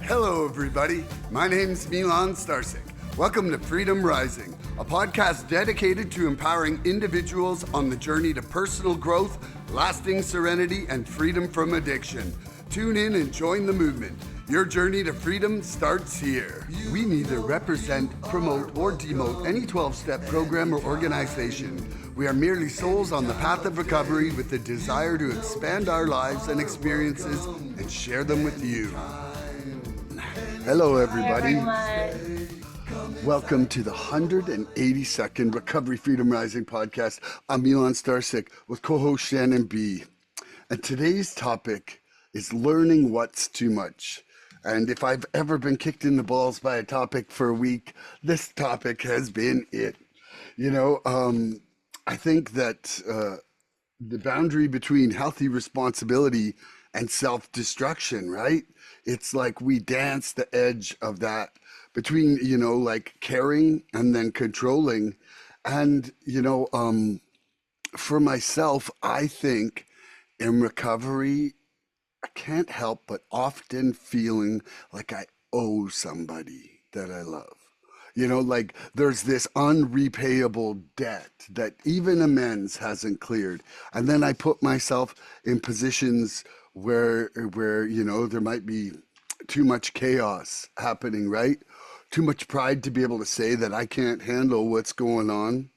Hello, everybody. My name's Milan Starcic. Welcome to Freedom Rising, a podcast dedicated to empowering individuals on the journey to personal growth, lasting serenity, and freedom from addiction. Tune in and join the movement. Your journey to freedom starts here. We neither represent, promote, or demote any 12-step program or organization. We are merely souls on the path of recovery with the desire to expand our lives and experiences and share them with you. Hello, everybody. Hi, everyone. Welcome to the 182nd Recovery Freedom Rising podcast. I'm Milan Starcic with co-host Shannon B. And today's topic is learning what's too much. And if I've ever been kicked in the balls by a topic for a week, this topic has been it. I think that the boundary between healthy responsibility and self-destruction, right? It's like we dance the edge of that between, like caring and then controlling. And, for myself, I think in recovery, I can't help but often feeling like I owe somebody that I love. Like there's this unrepayable debt that even amends hasn't cleared. And then I put myself in positions where there might be too much chaos happening, right? Too much pride to be able to say that I can't handle what's going on.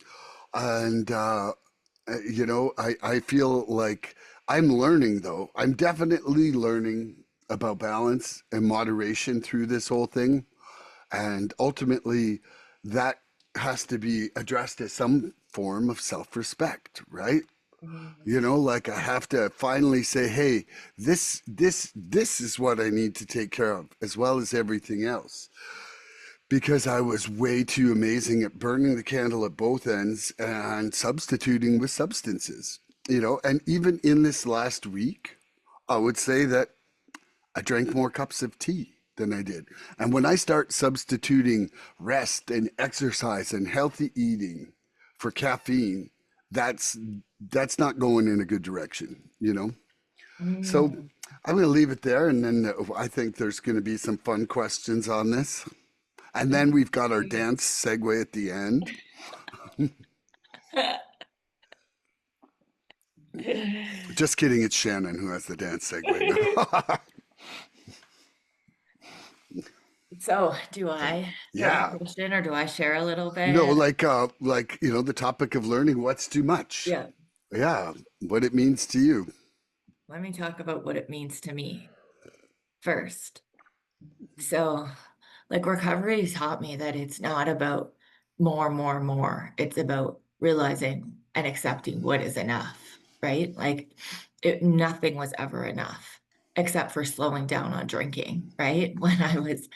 And I feel like I'm learning, though. I'm definitely learning about balance and moderation through this whole thing. And ultimately, that has to be addressed as some form of self-respect, right? Like I have to finally say, hey, this is what I need to take care of, as well as everything else. Because I was way too amazing at burning the candle at both ends and substituting with substances, and even in this last week, I would say that I drank more cups of tea than I did. And when I start substituting rest and exercise and healthy eating for caffeine, that's not going in a good direction, So I'm going to leave it there, and then I think there's going to be some fun questions on this. And then we've got our dance segue at the end. Just kidding, it's Shannon who has the dance segue. So, do I throw Yeah. the question or do I share a little bit? No, like the topic of learning what's too much. Yeah. Yeah, what it means to you. Let me talk about what it means to me first. So, like recovery taught me that it's not about more. It's about realizing and accepting what is enough, right? Like nothing was ever enough except for slowing down on drinking, right? And when I was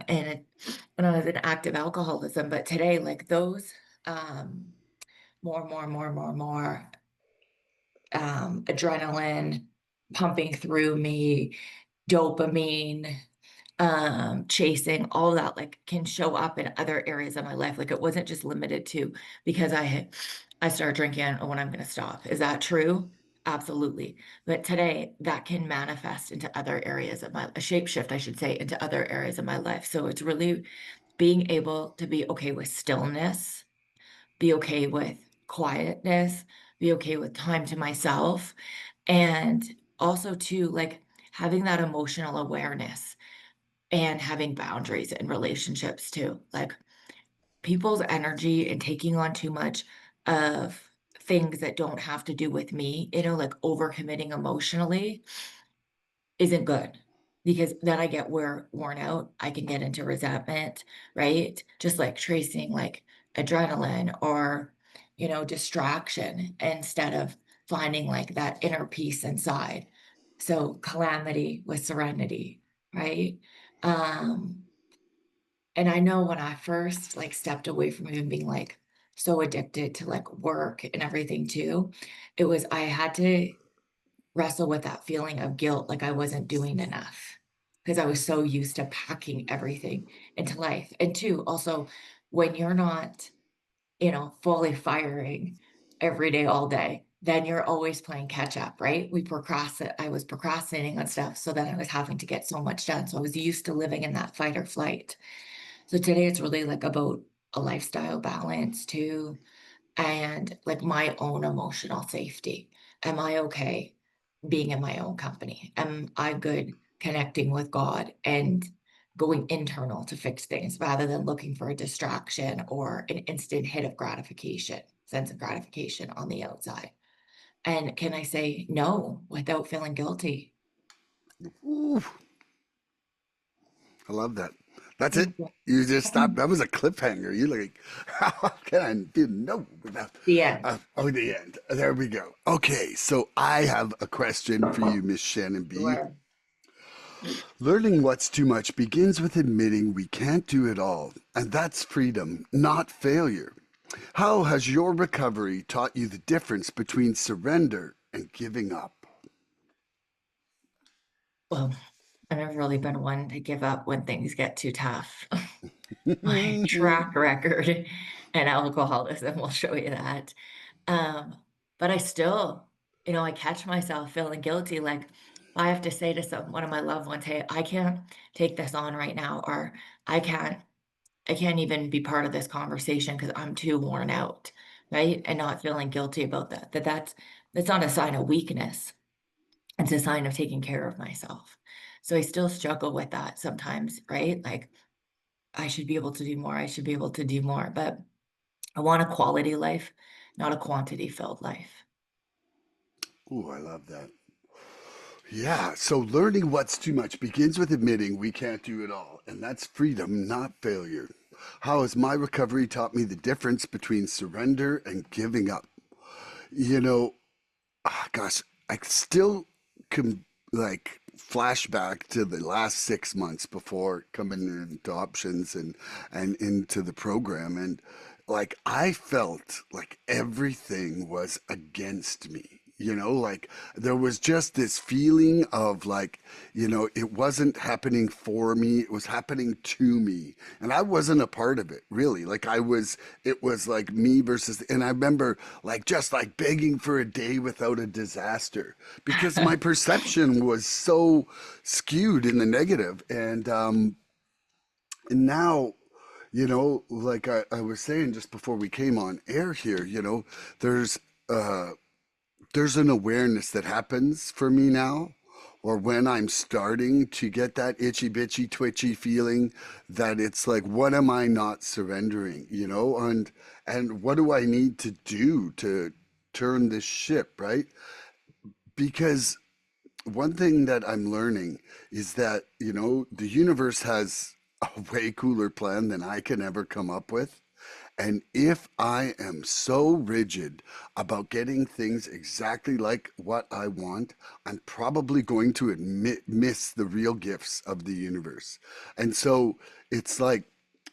in active alcoholism, but today, like those um more adrenaline pumping through me, dopamine, chasing, all that like can show up in other areas of my life. Like it wasn't just limited to because I started drinking and when I'm gonna stop. Is that true? Absolutely. But today that can manifest into other areas of a shapeshift, I should say, into other areas of my life. So it's really being able to be okay with stillness, be okay with quietness, be okay with time to myself, and also to like having that emotional awareness and having boundaries in relationships too. Like people's energy and taking on too much of things that don't have to do with me, like overcommitting emotionally isn't good because then I get worn out. I can get into resentment, right? Just like tracing like adrenaline or, distraction instead of finding like that inner peace inside. So calamity with serenity, right? Um, and I know when I first like stepped away from even being like so addicted to like work and everything too, I had to wrestle with that feeling of guilt, like I wasn't doing enough because I was so used to packing everything into life. And two, also when you're not, fully firing every day, all day, then you're always playing catch up, right? I was procrastinating on stuff, so then I was having to get so much done. So I was used to living in that fight or flight. So today it's really like about a lifestyle balance too, and like my own emotional safety. Am I okay being in my own company? Am I good connecting with God and going internal to fix things rather than looking for a distraction or an instant hit of gratification, sense of gratification on the outside? And can I say no without feeling guilty? Ooh, I love that. That's it. Thank you. You just stopped. That was a cliffhanger. You like, how can I do no without? The end. Oh, the end. There we go. Okay, so I have a question for you, Miss Shannon B. Sure. Learning what's too much begins with admitting we can't do it all, and that's freedom, not failure. How has your recovery taught you the difference between surrender and giving up? Well, I've never really been one to give up when things get too tough. My track record and alcoholism will show you that. But I still, I catch myself feeling guilty. Like I have to say to one of my loved ones, "Hey, I can't take this on right now," or "I can't, I can't even be part of this conversation because I'm too worn out," right? And not feeling guilty about that. That's not a sign of weakness. It's a sign of taking care of myself. So I still struggle with that sometimes, right? Like I should be able to do more. I should be able to do more, but I want a quality life, not a quantity filled life. Ooh, I love that. Yeah, so learning what's too much begins with admitting we can't do it all, and that's freedom, not failure. How has my recovery taught me the difference between surrender and giving up? You know, gosh, I still can like flashback to the last 6 months before coming into options and into the program, and like I felt like everything was against me. Like there was just this feeling of like, it wasn't happening for me, it was happening to me. And I wasn't a part of it, really. It was like me versus, and I remember like just like begging for a day without a disaster because my perception was so skewed in the negative. And now, like I was saying just before we came on air here, there's uh there's an awareness that happens for me now, or when I'm starting to get that itchy bitchy twitchy feeling, that it's like, what am I not surrendering, and what do I need to do to turn this ship, right? Because one thing that I'm learning is that, the universe has a way cooler plan than I can ever come up with. And if I am so rigid about getting things exactly like what I want, I'm probably going to miss the real gifts of the universe. And so it's like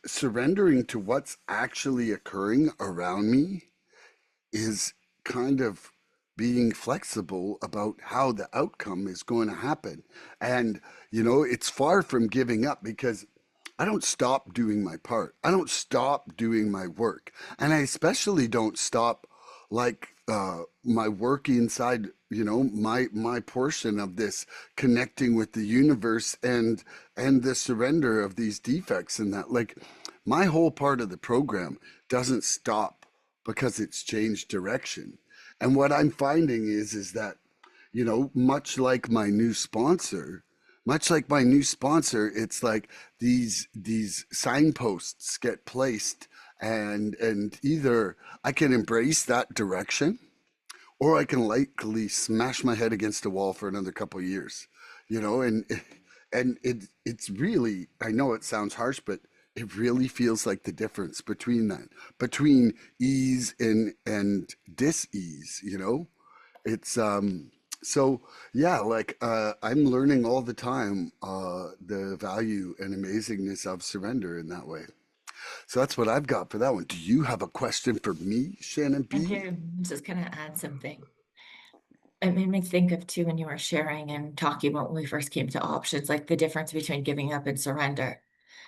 surrendering to what's actually occurring around me is kind of being flexible about how the outcome is going to happen. And, it's far from giving up because I don't stop doing my part. I don't stop doing my work. And I especially don't stop like my work inside, my portion of this connecting with the universe and the surrender of these defects and that. Like my whole part of the program doesn't stop because it's changed direction. And what I'm finding is that, much like my new sponsor, it's like these signposts get placed, and either I can embrace that direction or I can likely smash my head against a wall for another couple of years, and it's really, I know it sounds harsh, but it really feels like the difference between that, between ease and dis-ease, it's so yeah, like I'm learning all the time the value and amazingness of surrender in that way. So that's what I've got for that one. Do you have a question for me, Shannon And B? here, I'm just gonna add something. It made me think of too when you were sharing and talking about when we first came to options, like the difference between giving up and surrender.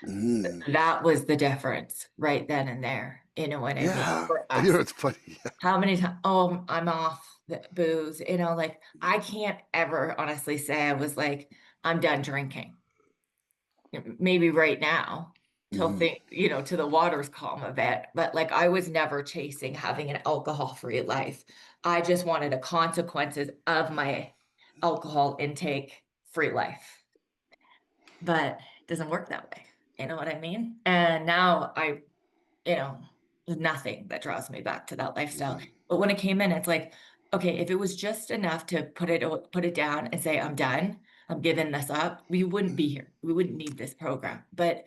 Mm, That was the difference right then and there. You know what I mean? Yeah. For You us. know, it's funny. How many times? Oh, I'm off the booze. Like I can't ever honestly say I was like, I'm done drinking. Maybe right now till Mhm. till the waters calm a bit. But like I was never chasing having an alcohol-free life. I just wanted the consequences of my alcohol intake free life. But it doesn't work that way. You know what I mean? And now you know, there's nothing that draws me back to that lifestyle. Mhm. But when it came in, it's like, okay, if it was just enough to put it down and say, I'm done, I'm giving this up, we wouldn't be here. We wouldn't need this program. But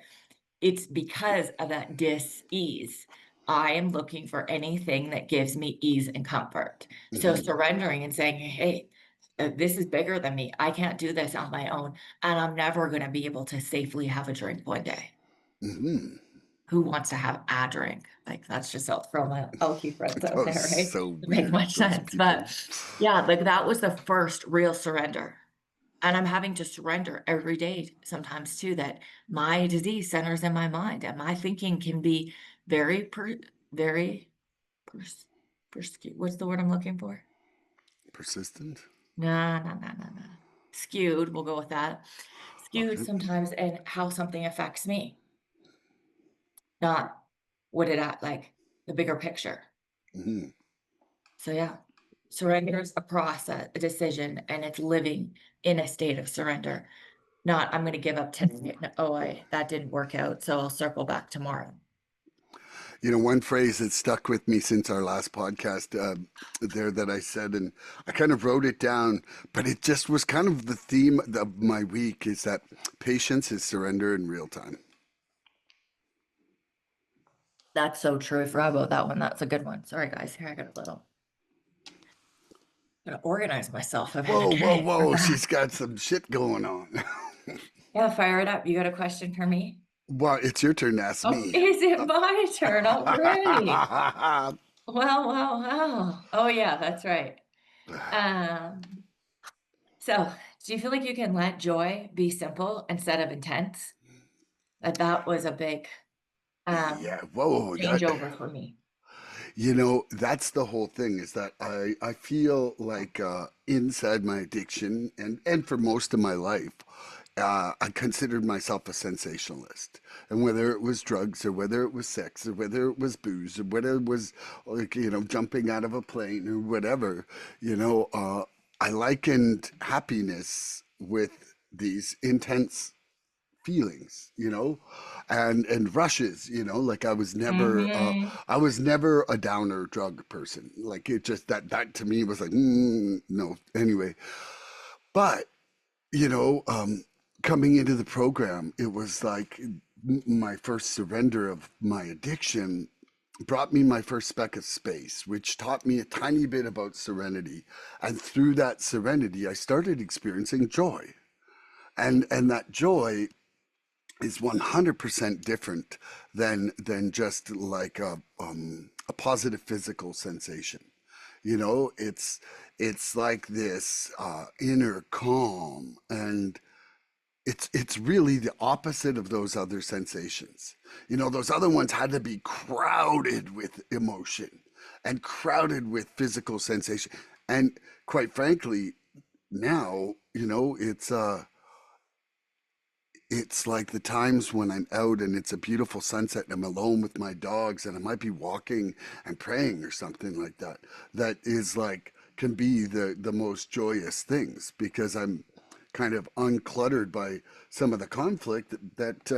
it's because of that dis-ease. I am looking for anything that gives me ease and comfort. So Mhm. surrendering and saying, hey, this is bigger than me. I can't do this on my own. And I'm never going to be able to safely have a drink one day. Mhm. Who wants to have a drink? Like that's just I'll throw my Elkie friends That out was there, right? so It make weird. much Those sense. But people. yeah, like that was the first real surrender. And I'm having to surrender every day sometimes too, that my disease centers in my mind and my thinking can be very pers what's the word I'm looking for? Persistent. No, no, no, no, no. Skewed, we'll go with that. Skewed Okay. sometimes in how something affects me, not what it at like the bigger picture. Mhm. So yeah, surrender is a process, a decision, and it's living in a state of surrender. Not I'm going to give up today. No, oh, that didn't work out, so I'll circle back tomorrow. You know, one phrase that stuck with me since our last podcast there that I said, and I kind of wrote it down, but it just was kind of the theme of my week is that patience is surrender in real time. That's so true. I forgot about that one. That's a good one. Sorry, guys. Here I got a little. Gotta organize myself a bit. Whoa, whoa, Okay, we're whoa. back. She's got some shit going on. Yeah, fire it up. You got a question for me? Well, it's your turn to ask Oh, me. is it my turn already? Wow, wow, wow. Oh yeah, that's right. Um, so do you feel like you can let joy be simple instead of intense? That was a big um Yeah, whoa. changeover for me. You know, that's the whole thing is that I feel like inside my addiction and for most of my life, I considered myself a sensationalist. And whether it was drugs or whether it was sex or whether it was booze or whether it was like, jumping out of a plane or whatever, I likened happiness with these intense feelings, and rushes, like Hmm. I was never a downer drug person. Like it just that to me was like no. Anyway, but you know, coming into the program, it was like my first surrender of my addiction brought me my first speck of space, which taught me a tiny bit about serenity. And through that serenity, I started experiencing joy. And that joy is 100% different than just like a positive physical sensation. It's like this inner calm, and it's really the opposite of those other sensations. Those other ones had to be crowded with emotion and crowded with physical sensation. And quite frankly, now, it's like the times when I'm out and it's a beautiful sunset and I'm alone with my dogs and I might be walking and praying or something like that. That is like can be the most joyous things because I'm kind of uncluttered by some of the conflict that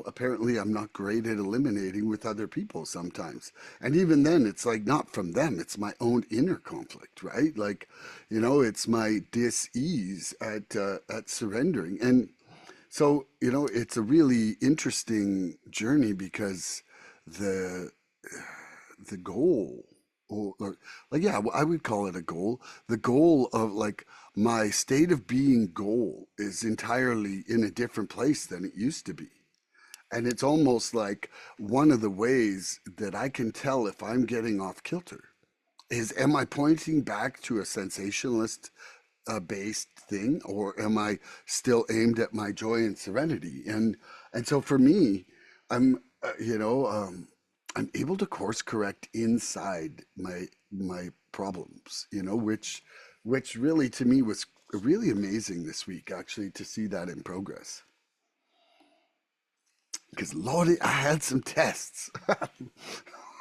apparently I'm not great at eliminating with other people sometimes. And even then it's like not from them, it's my own inner conflict, right? Like, it's my dis-ease at surrendering. And so, it's a really interesting journey because the the goal or like yeah, I would call it a goal. The goal of like my state of being goal is entirely in a different place than it used to be. And it's almost like one of the ways that I can tell if I'm getting off kilter is am I pointing back to a sensationalist based thing, or am I still aimed at my joy and serenity? And so for me, I'm I'm able to course correct inside my problems, which really to me was really amazing this week, actually, to see that in progress. Because Lordy, I had some tests.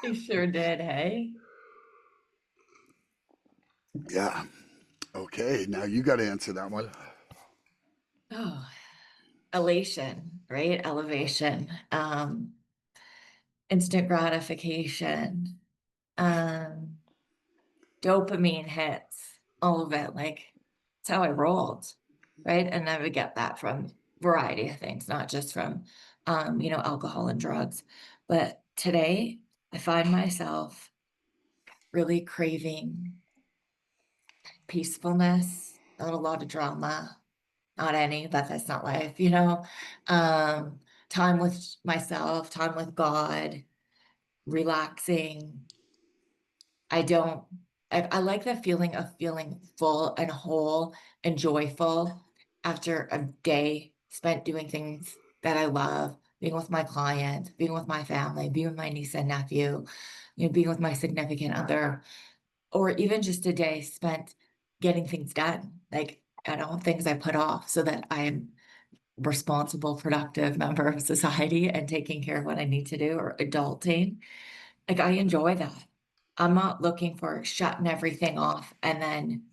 You sure did, hey? Yeah. Okay, now you got to answer that one. Oh, elation, right? Elevation, instant gratification, um, dopamine hits, all of it. Like, it's how I rolled, right? And I would get that from variety of things, not just from, alcohol and drugs. But today, I find myself really craving peacefulness, not a lot of drama, not any, but that's not life, Um, time with myself, time with God, relaxing. I don't, I like the feeling of feeling full and whole and joyful after a day spent doing things that I love, being with my client, being with my family, being with my niece and nephew, being with my significant other, or even just a day spent getting things done. Like, I don't things I put off so that I am responsible, productive member of society and taking care of what I need to do or adulting. Like, I enjoy that. I'm not looking for shutting everything off and then,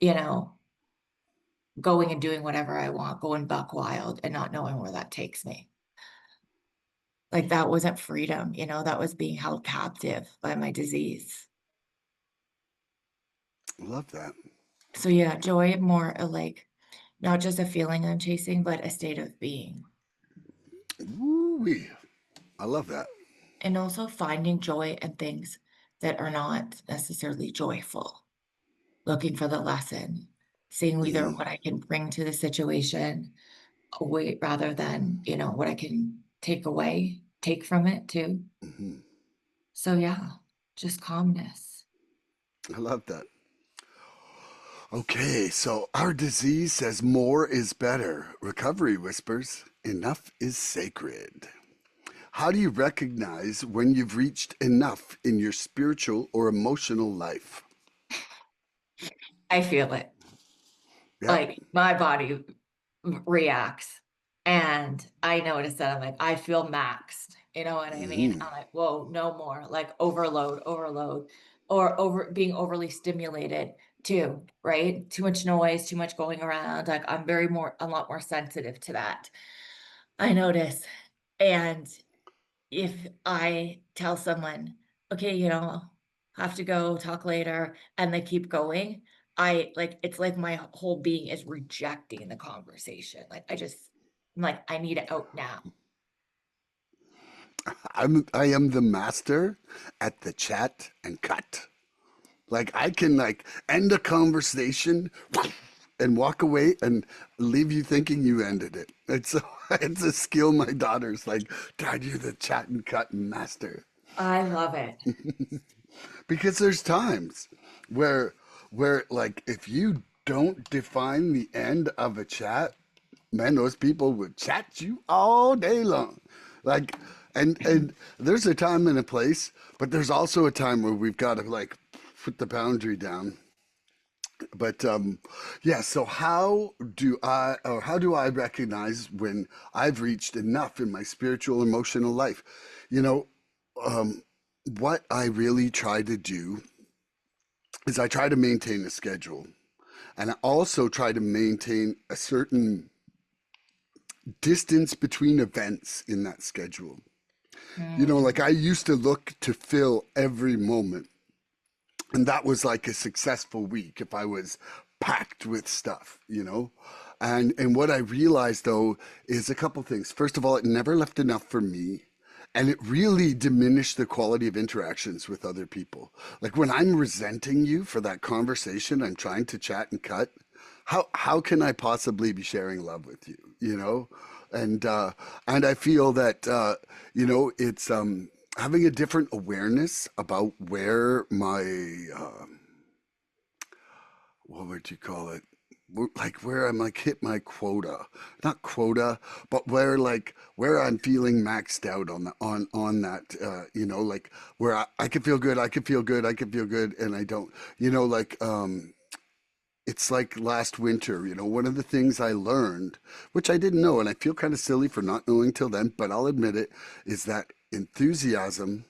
you know, going and doing whatever I want, going buck wild and not knowing where that takes me. Like, that wasn't freedom, that was being held captive by my disease. Love that. So yeah, joy more like not just a feeling I'm chasing, but a state of being. Woo-wee. I love that. And also finding joy in things that are not necessarily joyful, looking for the lesson, seeing either Hmm. what I can bring to the situation away rather than, what I can take from it too. Hmm. So yeah, just calmness. I love that. Okay, so our disease says more is better. Recovery whispers, enough is sacred. How do you recognize when you've reached enough in your spiritual or emotional life? I feel it. Yep. Like my body reacts. And I notice that I'm like, I feel maxed. You know what I mean? Hmm. I'm like, whoa, no more. Like overload, or being overly stimulated too, right? Too much noise, too much going around. Like a lot more sensitive to that. I notice. And if I tell someone, okay, have to go talk later, and they keep going, it's like my whole being is rejecting the conversation. I'm like, I need it out now. I am the master at the chat and cut. Like I can like end a conversation and walk away and leave you thinking you ended it. It's a skill my daughter's like, Dad, you're the chat and cut master. I love it. Because there's times where like if you don't define the end of a chat, man, those people would chat you all day long. Like and there's a time and a place, but there's also a time where we've got to like put the boundary down. But yeah, so how do I recognize when I've reached enough in my spiritual emotional life? You know, what I really try to do is I try to maintain a schedule, and I also try to maintain a certain distance between events in that schedule. Like Mm. I used to look to fill every moment, and that was like a successful week if I was packed with stuff. And what I realized though is a couple things. First of all, it never left enough for me. And it really diminished the quality of interactions with other people. Like when I'm resenting you for that conversation I'm trying to chat and cut, how can I possibly be sharing love with you? And I feel that it's having a different awareness about where my what would you call it? like where I'm like hit my quota, not quota, but where I'm feeling maxed out on the on that, like where I can feel good, I can feel good, I can feel good, and I don't, like it's like last winter, one of the things I learned, which I didn't know, and I feel kind of silly for not knowing till then, but I'll admit it, is that enthusiasm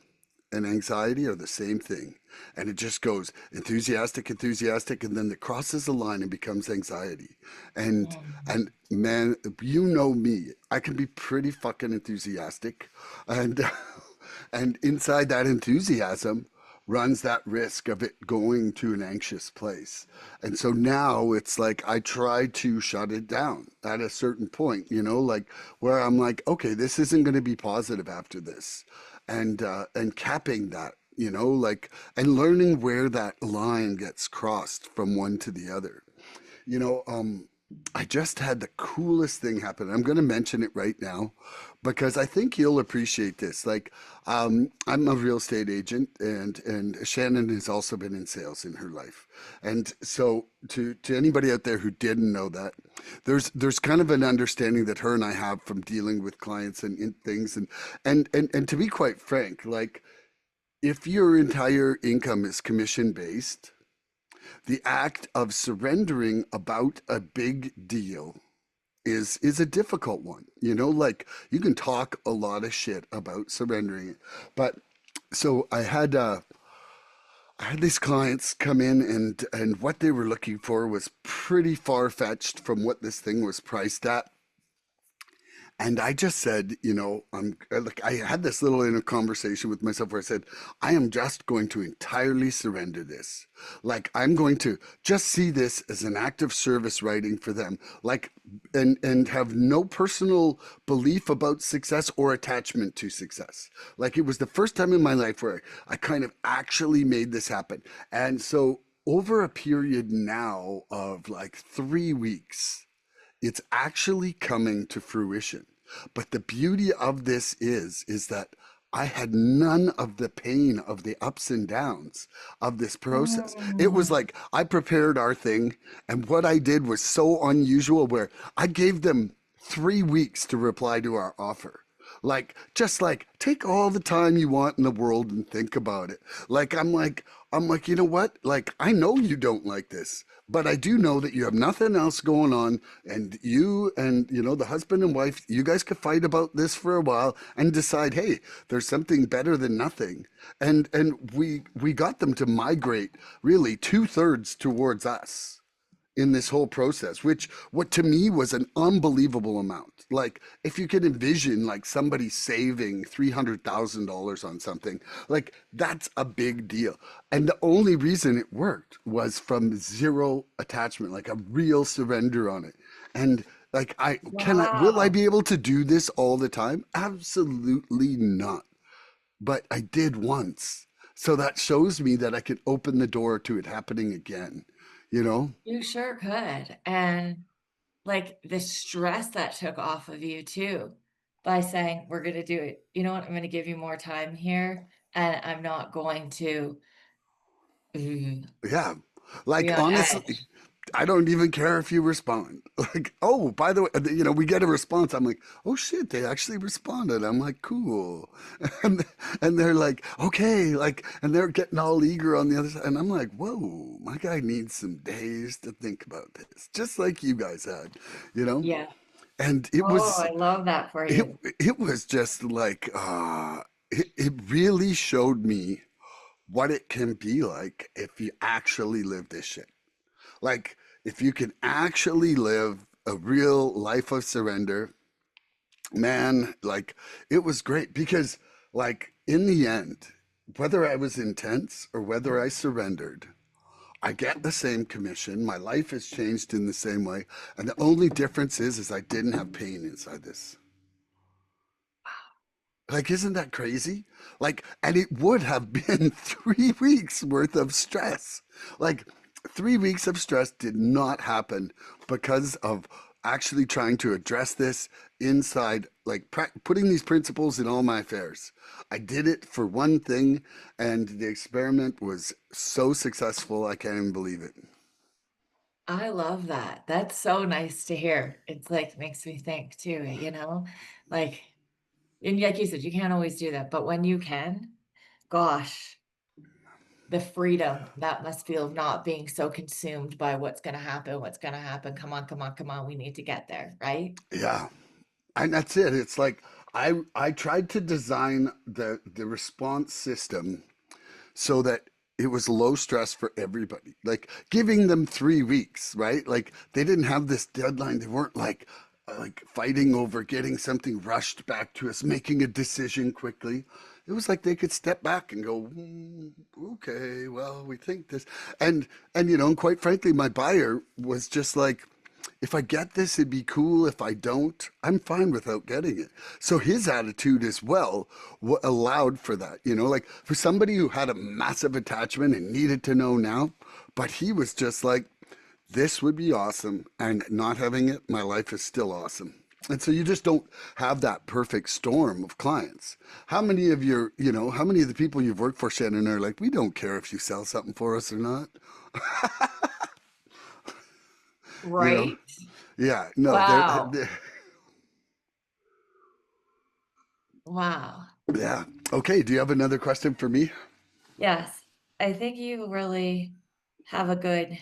and anxiety are the same thing. And it just goes enthusiastic, enthusiastic, and then it crosses the line and becomes anxiety. And Mhm. and man, you know me. I can be pretty fucking enthusiastic. And and inside that enthusiasm runs that risk of it going to an anxious place. And so now it's like I try to shut it down at a certain point, like where I'm like, okay, this isn't going to be positive after this, and capping that, like and learning where that line gets crossed from one to the other. You know, um, I just had the coolest thing happen. I'm going to mention it right now because I think you'll appreciate this. Like, I'm a real estate agent, and Shannon has also been in sales in her life. And so, to anybody out there who didn't know that, there's kind of an understanding that her and I have from dealing with clients and things, and to be quite frank, like if your entire income is commission based, the act of surrendering about a big deal is a difficult one. Like you can talk a lot of shit about surrendering it, but so I had these clients come in, and what they were looking for was pretty far fetched from what this thing was priced at. And I just said, I'm like, I had this little inner conversation with myself where I said, I am just going to entirely surrender this. Like, I'm going to just see this as an act of service writing for them. Like, and have no personal belief about success or attachment to success. Like, it was the first time in my life where I kind of actually made this happen. And so, over a period now of like 3 weeks, it's actually coming to fruition. But the beauty of this is that I had none of the pain of the ups and downs of this process. It was Mm. like I prepared our thing, and what I did was so unusual where I gave them 3 weeks to reply to our offer. Like, just like, take all the time you want in the world and think about it. I'm like, you know what? Like, I know you don't like this, but I do know that you have nothing else going on, and you and the husband and wife, you guys could fight about this for a while and decide, hey, there's something better than nothing. And we got them to migrate really 2/3 towards us in this whole process, which what to me was an unbelievable amount. Like if you could envision like somebody saving $300,000 on something, like that's a big deal. And the only reason it worked was from zero attachment, like a real surrender on it. And like will I Wow. be able to do this all the time? Absolutely not. But I did once. So that shows me that I can open the door to it happening again, you know? You sure could. And like the stress that took off of you too by saying, we're going to do it. You know what? I'm going to give you more time here and I'm not going to Yeah. Like be on honestly, edge. I don't even care if you respond. Like, oh, by the way, we get a response. I'm like, oh shit, they actually responded. I'm like, cool. And and they're like, okay, like, and they're getting all eager on the other side. And I'm like, whoa, my guy needs some days to think about this, just like you guys had, you know? Yeah. And Oh, I love that for it you. it was just like it really showed me what it can be like if you actually live this shit. Like, if you can actually live a real life of surrender, man, like, it was great because, like, in the end, whether I was intense or whether I surrendered, I get the same commission. My life has changed in the same way. And the only difference is I didn't have pain inside this. Like, isn't that crazy? Like, and it would have been 3 weeks worth of stress. Like, 3 weeks of stress did not happen because of actually trying to address this inside, like putting these principles in all my affairs. I did it for one thing, and the experiment was so successful, I can't even believe it. I love that. That's so nice to hear. It's like makes me think too, like, and like you said, you can't always do that, but when you can, gosh, the freedom that must feel of not being so consumed by what's going to happen, what's going to happen. Come on, come on, come on. We need to get there, right? Yeah. And that's it. It's like I tried to design the response system so that it was low stress for everybody. Like giving them 3 weeks, right? Like they didn't have this deadline. They weren't like fighting over getting something rushed back to us, making a decision quickly. It was like they could step back and go, okay, well, we think this, and and quite frankly, my buyer was just like, if I get this, it'd be cool. If I don't, I'm fine without getting it. So his attitude as well allowed for that. Like for somebody who had a massive attachment and needed to know now, but he was just like, this would be awesome. And not having it, my life is still awesome. And so you just don't have that perfect storm of clients. How many of how many of the people you've worked for, Shannon, are like, we don't care if you sell something for us or not? You know? Right? Yeah, no, Wow. Wow. yeah. Okay, do you have another question for me? Yes. I think you really have a good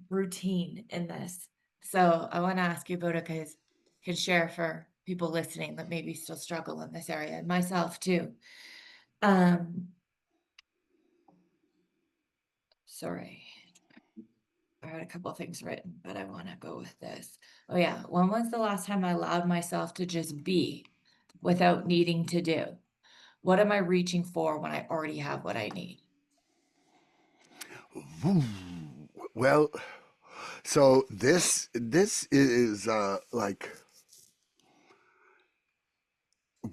routine in this. So I want to ask you about it because could share for people listening that maybe still struggle in this area and myself too. Um, sorry. I had a couple of things written, but I want to go with this. Oh yeah. When was the last time I allowed myself to just be without needing to do? What am I reaching for when I already have what I need? Well, so this is like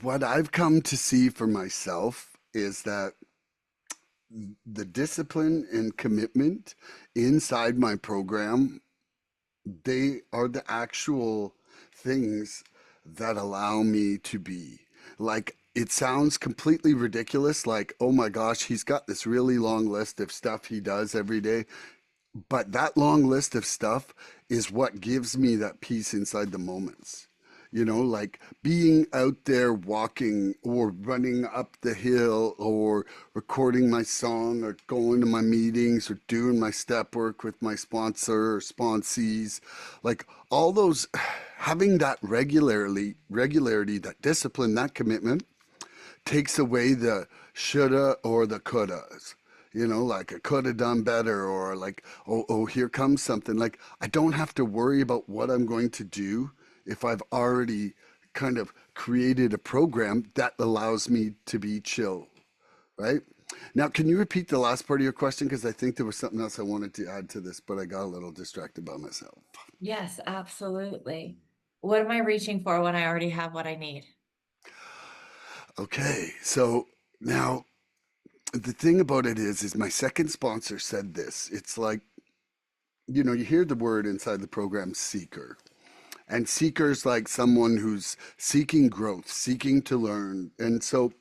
what I've come to see for myself is that the discipline and commitment inside my program, they are the actual things that allow me to be. Like, it sounds completely ridiculous, like, oh my gosh, he's got this really long list of stuff he does every day. But that long list of stuff is what gives me that peace inside the moments. Like being out there walking or running up the hill or recording my song or going to my meetings or doing my step work with my sponsor or sponsees. Like all those, having that regularity, that discipline, that commitment takes away the shoulda or the couldas. Like I could have done better, or like, oh, here comes something. Like I don't have to worry about what I'm going to do if I've already kind of created a program that allows me to be chill, right? Now, can you repeat the last part of your question? Because I think there was something else I wanted to add to this, but I got a little distracted by myself. Yes, absolutely. What am I reaching for when I already have what I need? Okay, so now the thing about it is my second sponsor said this. It's like, you hear the word inside the program seeker. And seeker is like someone who's seeking growth, seeking to learn. And so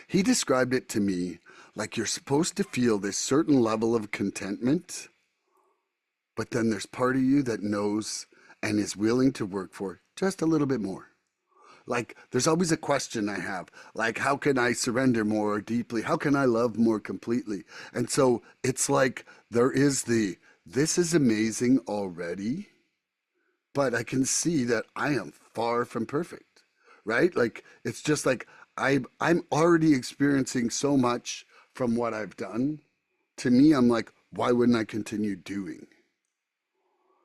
he described it to me like you're supposed to feel this certain level of contentment, but then there's part of you that knows and is willing to work for just a little bit more. Like there's always a question I have, like how can I surrender more deeply? How can I love more completely? And so it's like there is this is amazing already, but I can see that I am far from perfect, right? Like it's just like I'm already experiencing so much from what I've done. To me, I'm like, why wouldn't I continue doing?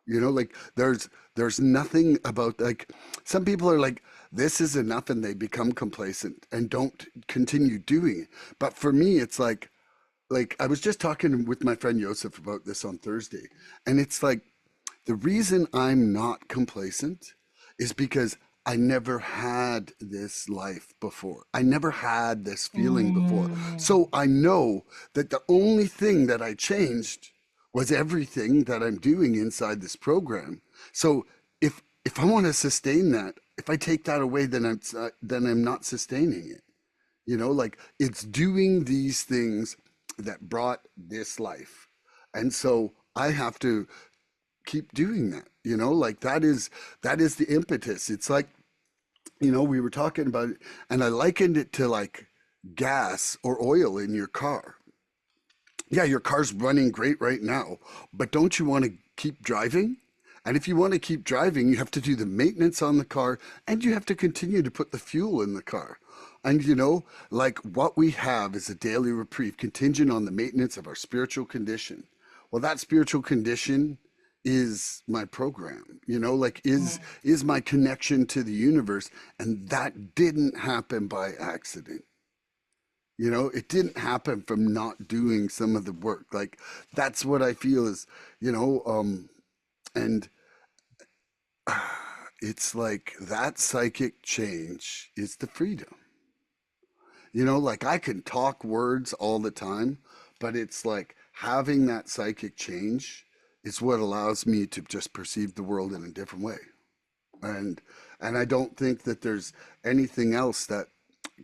Like there's nothing about, like, some people are like, this is enough, and they become complacent and don't continue doing it. But for me, it's like I was just talking with my friend Joseph about this on Thursday, and it's like the reason I'm not complacent is because I never had this life before. I never had this feeling before. Mm, So I know that the only thing that I changed was everything that I'm doing inside this program. So if I want to sustain that, if I take that away, then I'm not sustaining it. Like it's doing these things that brought this life. And so I have to keep doing that. Like that is the impetus. It's like, we were talking about it, and I likened it to like gas or oil in your car. Yeah, your car's running great right now, but don't you want to keep driving? And if you want to keep driving, you have to do the maintenance on the car and you have to continue to put the fuel in the car. And like what we have is a daily reprieve contingent on the maintenance of our spiritual condition. Well, that spiritual condition is my program, like Mm. is my connection to the universe. And that didn't happen by accident. It didn't happen from not doing some of the work. Like that's what I feel is, and it's like that psychic change is the freedom. Like I can talk words all the time, but it's like having that psychic change is what allows me to just perceive the world in a different way. And and I don't think that there's anything else that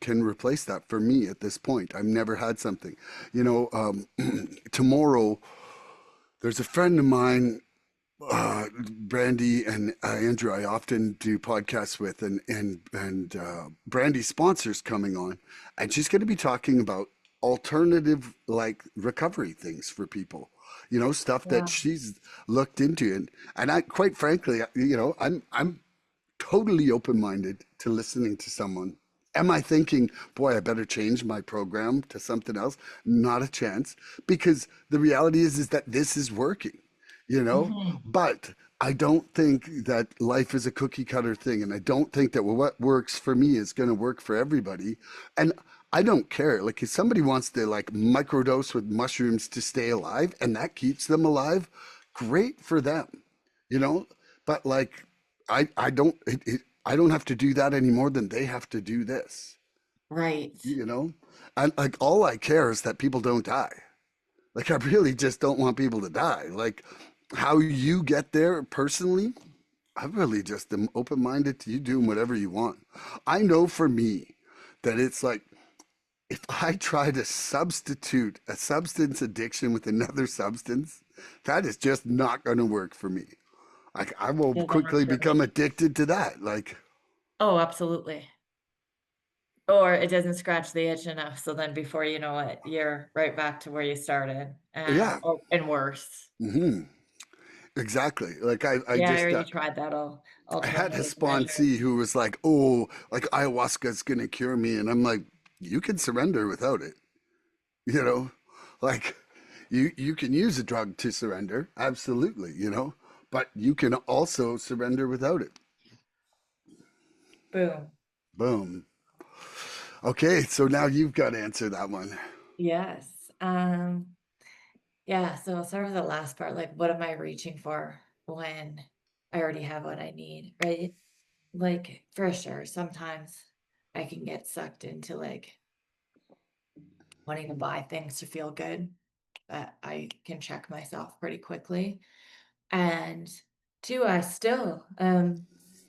can replace that for me at this point. I've never had something. Tomorrow, there's a friend of mine, Brandy and Andrew. I often do podcasts with, and Brandy sponsors coming on, and she's going to be talking about alternative like recovery things for people. Stuff that Yeah. she's looked into, and I quite frankly, I'm totally open minded to listening to someone. Am I thinking, boy, I better change my program to something else? Not a chance, because the reality is that this is working, you know? Hmm. But I don't think that life is a cookie cutter thing. And I don't think that what works for me is going to work for everybody. And I don't care. Like if somebody wants to like microdose with mushrooms to stay alive and that keeps them alive, great for them, you know? But like I don't have to do that any more than they have to do this, Right. you know? And like all I care is that people don't die. Like I really just don't want people to die. Like how you get there personally, I really just am open minded to you doing whatever you want. I know for me that it's like if I try to substitute a substance addiction with another substance, that is just not going to work for me. Like I will Doesn't work quickly for become me. addicted to that. Like, Oh, absolutely. Or it doesn't scratch the itch enough, so then before you know it, you're right back to where you started, yeah, and worse. hmm exactly. Like I Yeah, I just already tried that I had a alternative measure. sponsee who was like, "Oh, like ayahuasca's gonna cure me," and I'm like, "You can surrender without it." You know, like you can use a drug to surrender, absolutely. But you can also surrender without it. Boom. Boom. Okay, so now you've got to answer that one. Yes. Yeah, so I'll start with the last part, like, what am I reaching for when I already have what I need, right? Like, for sure, sometimes I can get sucked into, like, wanting to buy things to feel good, but I can check myself pretty quickly. And 2, I still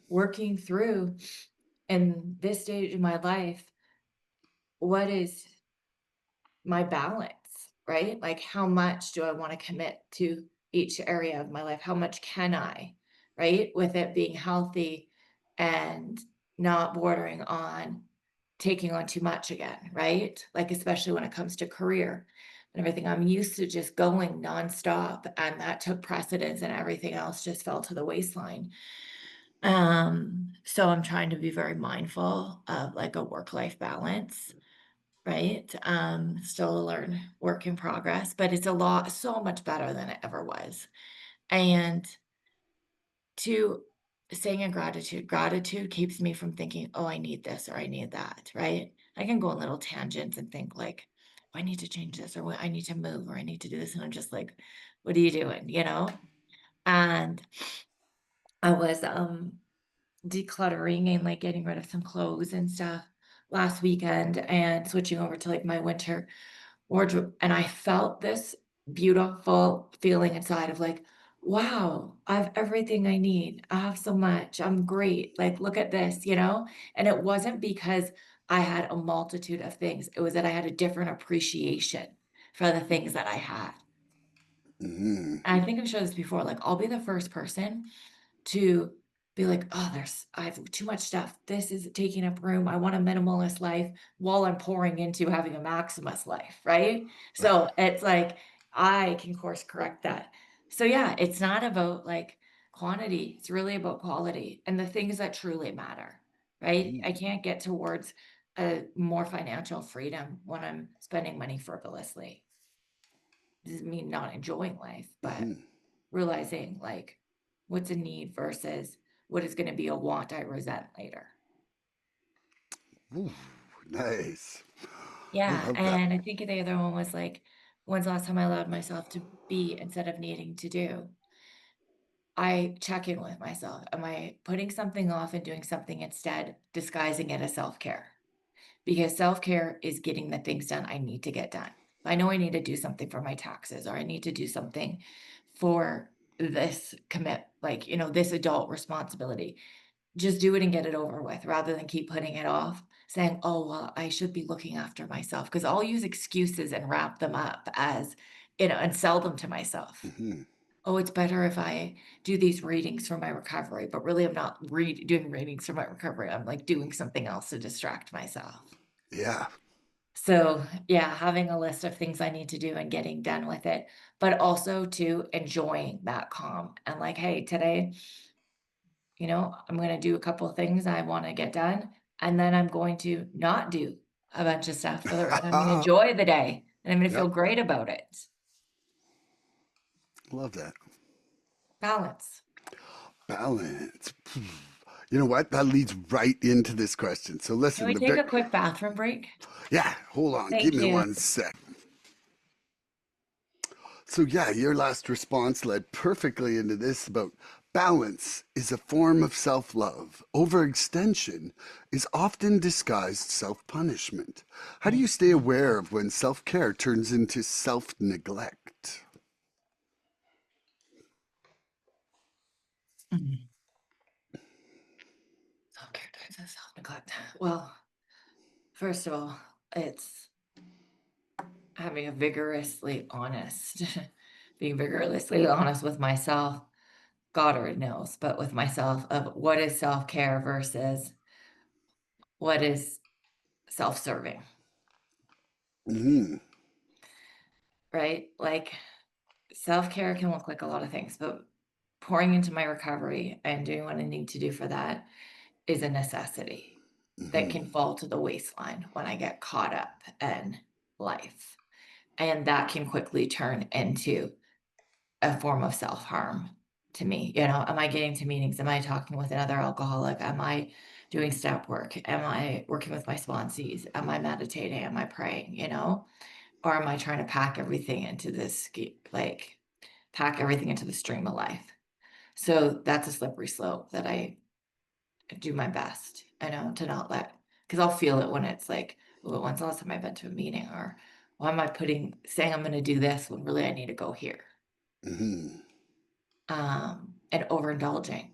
working through in this stage of my life, what is my balance, right? Like, how much do I want to commit to each area of my life? How much can I, right? With it being healthy and not bordering on taking on too much again, right? Like, especially when it comes to career and everything. I'm used to just going nonstop, and that took precedence, and everything else just fell to the waistline. So I'm trying to be very mindful of like a work-life balance. Right? Still a work in progress, but it's a lot so much better than it ever was. And to saying in gratitude keeps me from thinking, "Oh, I need this or I need that," right? I can go on little tangents and think like, "Oh, I need to change this or what I need to move or I need to do this." And I'm just like, "What are you doing?" And I was decluttering and like getting rid of some clothes and stuff last weekend and switching over to like my winter wardrobe, and I felt this beautiful feeling inside of like, "Wow, I have everything I need. I have so much. I'm great. Like, look at this." And it wasn't because I had a multitude of things. It was that I had a different appreciation for the things that I had. Mm-hmm. And I think I've shared this before. Like, I'll be the first person to be like, oh, I have too much stuff. This is taking up room. I want a minimalist life while I'm pouring into having a maximus life, right? So it's like I can course correct that. So yeah, it's not about like quantity. It's really about quality and the things that truly matter, right? I can't get towards a more financial freedom when I'm spending money frivolously. Doesn't mean not enjoying life, but Mm-hmm. realizing like what's a need versus what is going to be a want I resent later. Ooh, nice. I Yeah. love that. And I think the other one was like, when's the last time I allowed myself to be instead of needing to do? I check in with myself. Am I putting something off and doing something instead, disguising it as self care? Because self care is getting the things done I need to get done. I know I need to do something for my taxes or I need to do something for this like, this adult responsibility. Just do it and get it over with rather than keep putting it off, saying, oh, well, I should be looking after myself. Because I'll use excuses and wrap them up as, and sell them to myself. Mm-hmm. Oh, it's better if I do these readings for my recovery, but really I'm not doing readings for my recovery. I'm like doing something else to distract myself. Yeah. So, yeah, having a list of things I need to do and getting done with it, but also to enjoying that calm and like, hey, today, I'm going to do a couple of things I want to get done, and then I'm going to not do a bunch of stuff and I'm going to enjoy the day and I'm going to feel Yep. great about it. Love that. Balance. Balance. You know what? That leads right into this question. So Can listen, we take a quick bathroom break? yeah, hold on. Give Thank me you. 1 sec. So yeah, your last response led perfectly into this about balance is a form of self-love. Overextension is often disguised self-punishment. How do you stay aware of when self-care turns into self-neglect? Mhm. Self-care types of self-neglect. Well, first of all, it's having a vigorously honest, being vigorously honest with myself. God already knows, but with myself of what is self-care versus what is self-serving, Hmm. right? Like self-care can look like a lot of things, but pouring into my recovery and doing what I need to do for that is a necessity that can fall to the waistline when I get caught up in life. And that can quickly turn into a form of self-harm to me. Am I getting to meetings? Am I talking with another alcoholic? Am I doing step work? Am I working with my sponsees? Am I meditating? Am I praying? Or am I trying to pack everything into pack everything into the stream of life? So that's a slippery slope that I do my best, to not because I'll feel it when it's like, well, when's the last time I've been to a meeting? Or why am I saying I'm going to do this when really I need to go here? Hmm. And overindulging.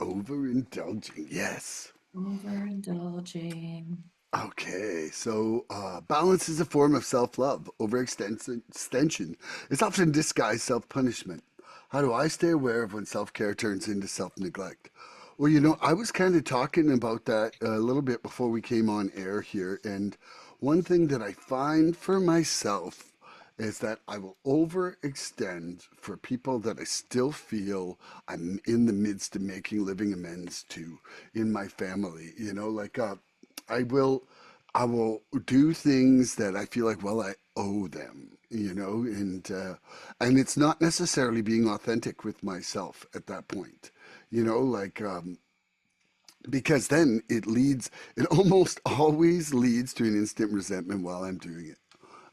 Overindulging, yes. Overindulging. Okay, so balance is a form of self love. Overextension is often disguised self punishment. How do I stay aware of when self care turns into self neglect? Well, I was kind of talking about that a little bit before we came on air here. And one thing that I find for myself is that I will overextend for people that I still feel I'm in the midst of making living amends to in my family. I will I will do things that I feel like, well, I owe them, and it's not necessarily being authentic with myself at that point, because then it almost always leads to an instant resentment while I'm doing it,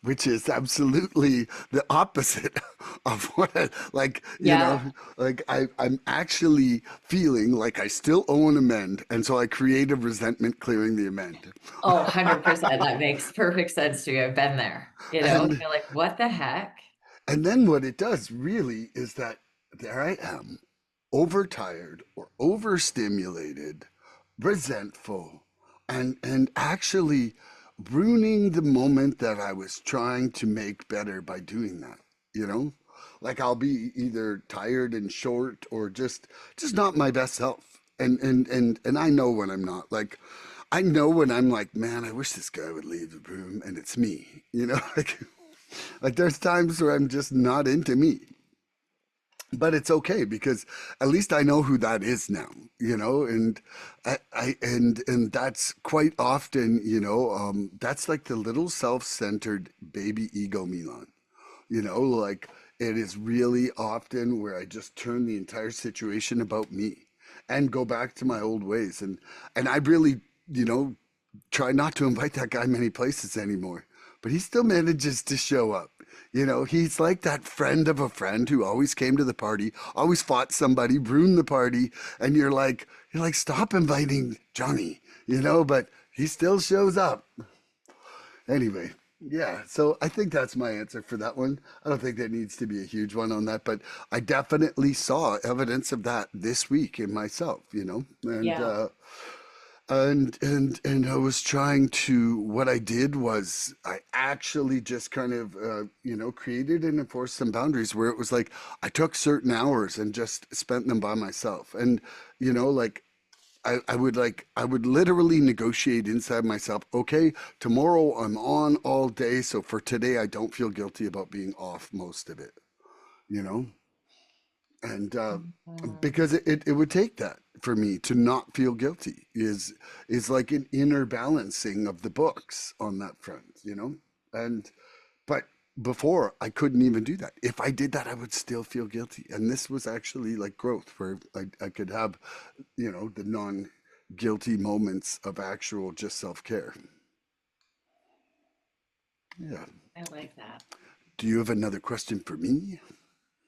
which is absolutely the opposite of what Yeah. I'm actually feeling like I still owe an amend. And so I create a resentment clearing the amend. Oh, 100%. That makes perfect sense to you. I've been there. And, You're like, what the heck? and then what it does really is that there I am, overtired or overstimulated, resentful, and actually ruining the moment that I was trying to make better by doing that, you know? Like I'll be either tired and short or just not my best self. And I know when I'm not. Like I know when I'm like, man, I wish this guy would leave the room and it's me. You know, like there's times where I'm just not into me. But it's okay because at least I know who that is now, you know, and and that's quite often, that's like the little self-centered baby ego Milan, like it is really often where I just turn the entire situation about me and go back to my old ways, and I really, you know, try not to invite that guy many places anymore. But he still manages to show up. He's like that friend of a friend who always came to the party, always fought somebody, ruined the party, and you're like, stop inviting Johnny, but he still shows up. Anyway, yeah, so I think that's my answer for that one. I don't think there needs to be a huge one on that, but I definitely saw evidence of that this week in myself, Yeah. and I was trying to. What I did was I actually just kind of created and enforced some boundaries where it was like I took certain hours and just spent them by myself, and like I would literally negotiate inside myself. Okay, tomorrow I'm on all day, so for today I don't feel guilty about being off most of it. You know, and Mhm. because it would take that for me to not feel guilty is like an inner balancing of the books on that front. And but before I couldn't even do that. If I did that, I would still feel guilty. And this was actually like growth where I could have, the non guilty moments of actual just self care. Yeah. I like that. Do you have another question for me?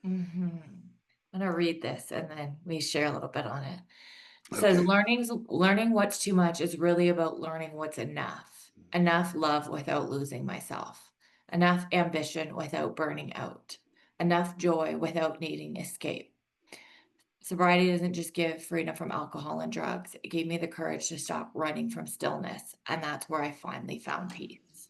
I'm gonna read this and then we share a little bit on it. It says Okay. learning what's too much is really about learning what's enough. Enough love without losing myself. Enough ambition without burning out. Enough joy without needing escape. Sobriety doesn't just give freedom from alcohol and drugs. It gave me the courage to stop running from stillness. And that's where I finally found peace.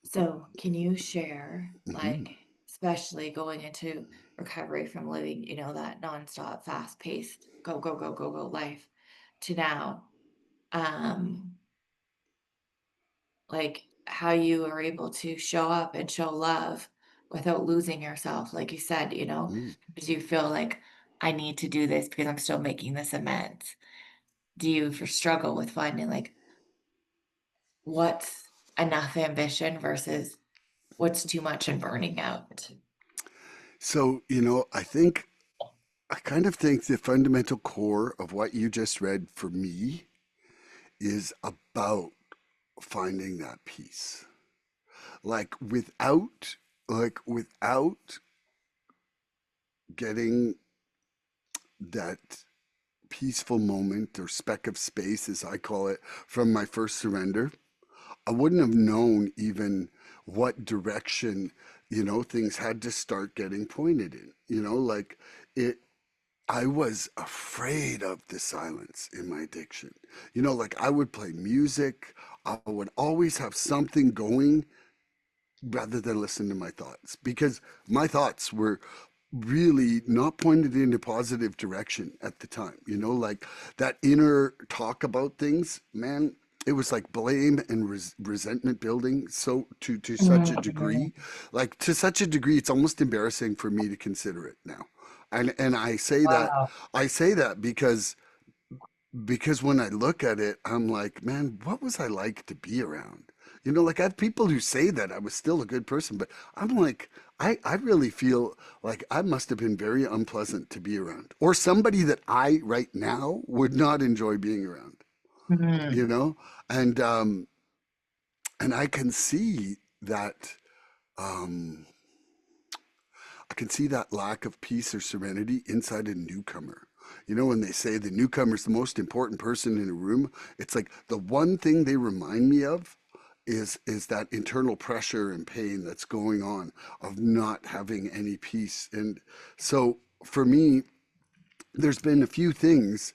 So, can you share, Hmm. like, especially going into recovery from living, that nonstop, fast paced, go, go, go, go, go life to now, um, like how you are able to show up and show love without losing yourself, like you said, Mm. because you feel like I need to do this because I'm still making this amends. Do you for struggle with finding like what's enough ambition versus what's too much and burning out? So, I kind of think the fundamental core of what you just read for me is about finding that peace. Like without getting that peaceful moment or speck of space, as I call it, from my first surrender, I wouldn't have known even what direction, things had to start getting pointed in. Like it I was afraid of the silence in my addiction. Like I would play music, I would always have something going rather than listen to my thoughts because my thoughts were really not pointed in a positive direction at the time. Like that inner talk about things, man, it was like blame and resentment building so to such a Mhm. degree, like to such a degree it's almost embarrassing for me to consider it now. And Wow. I say that because when I look at it, I'm like, man, what was I like to be around? Like I have people who say that I was still a good person, but I'm like, I really feel like I must have been very unpleasant to be around, or somebody that I right now would not enjoy being around, you Mhm. know? And and um I can see that lack of peace or serenity inside a newcomer. When they say the newcomer's the most important person in a room, it's like the one thing they remind me of is that internal pressure and pain that's going on of not having any peace. And so for me, there's been a few things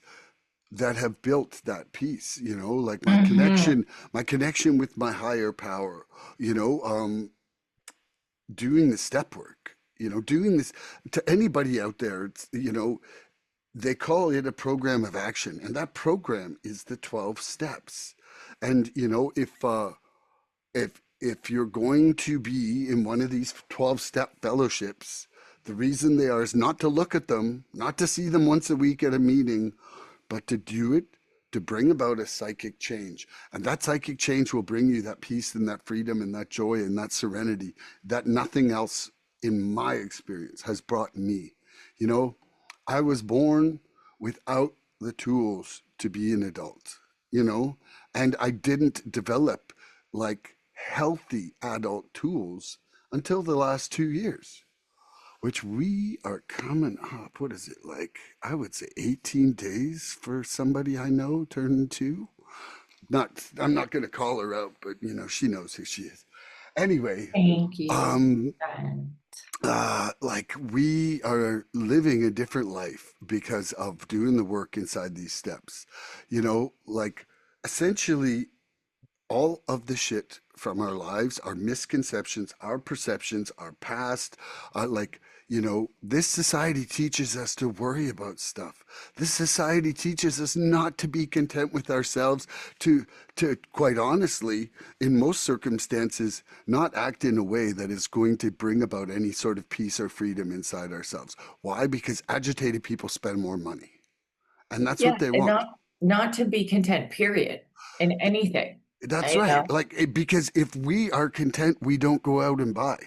that have built that peace, like Hmm. my connection with my higher power, you know, doing the step work, doing this to anybody out there. They call it a program of action, and that program is the 12 steps. And, if you're going to be in one of these 12-step fellowships, the reason they are is not to look at them, not to see them once a week at a meeting, but to do it to bring about a psychic change. And that psychic change will bring you that peace and that freedom and that joy and that serenity that nothing else, in my experience, has brought me. You know, I was born without the tools to be an adult, and I didn't develop like healthy adult tools until the last 2 years, which we are coming up. What is it like? I would say 18 days for somebody I know turning two. I'm not going to call her out, but she knows who she is. Anyway, Thank you. um, Shannon. like we are living a different life because of doing the work inside these steps. Like essentially all of the shit from our lives, our misconceptions, our perceptions, our past, this society teaches us to worry about stuff. This society teaches us not to be content with ourselves, to quite honestly, in most circumstances, not act in a way that is going to bring about any sort of peace or freedom inside ourselves. Why? Because agitated people spend more money. And that's what Yeah, they and want. not to be content, period, in anything. That's I right. know. Like, because if we are content, we don't go out and buy.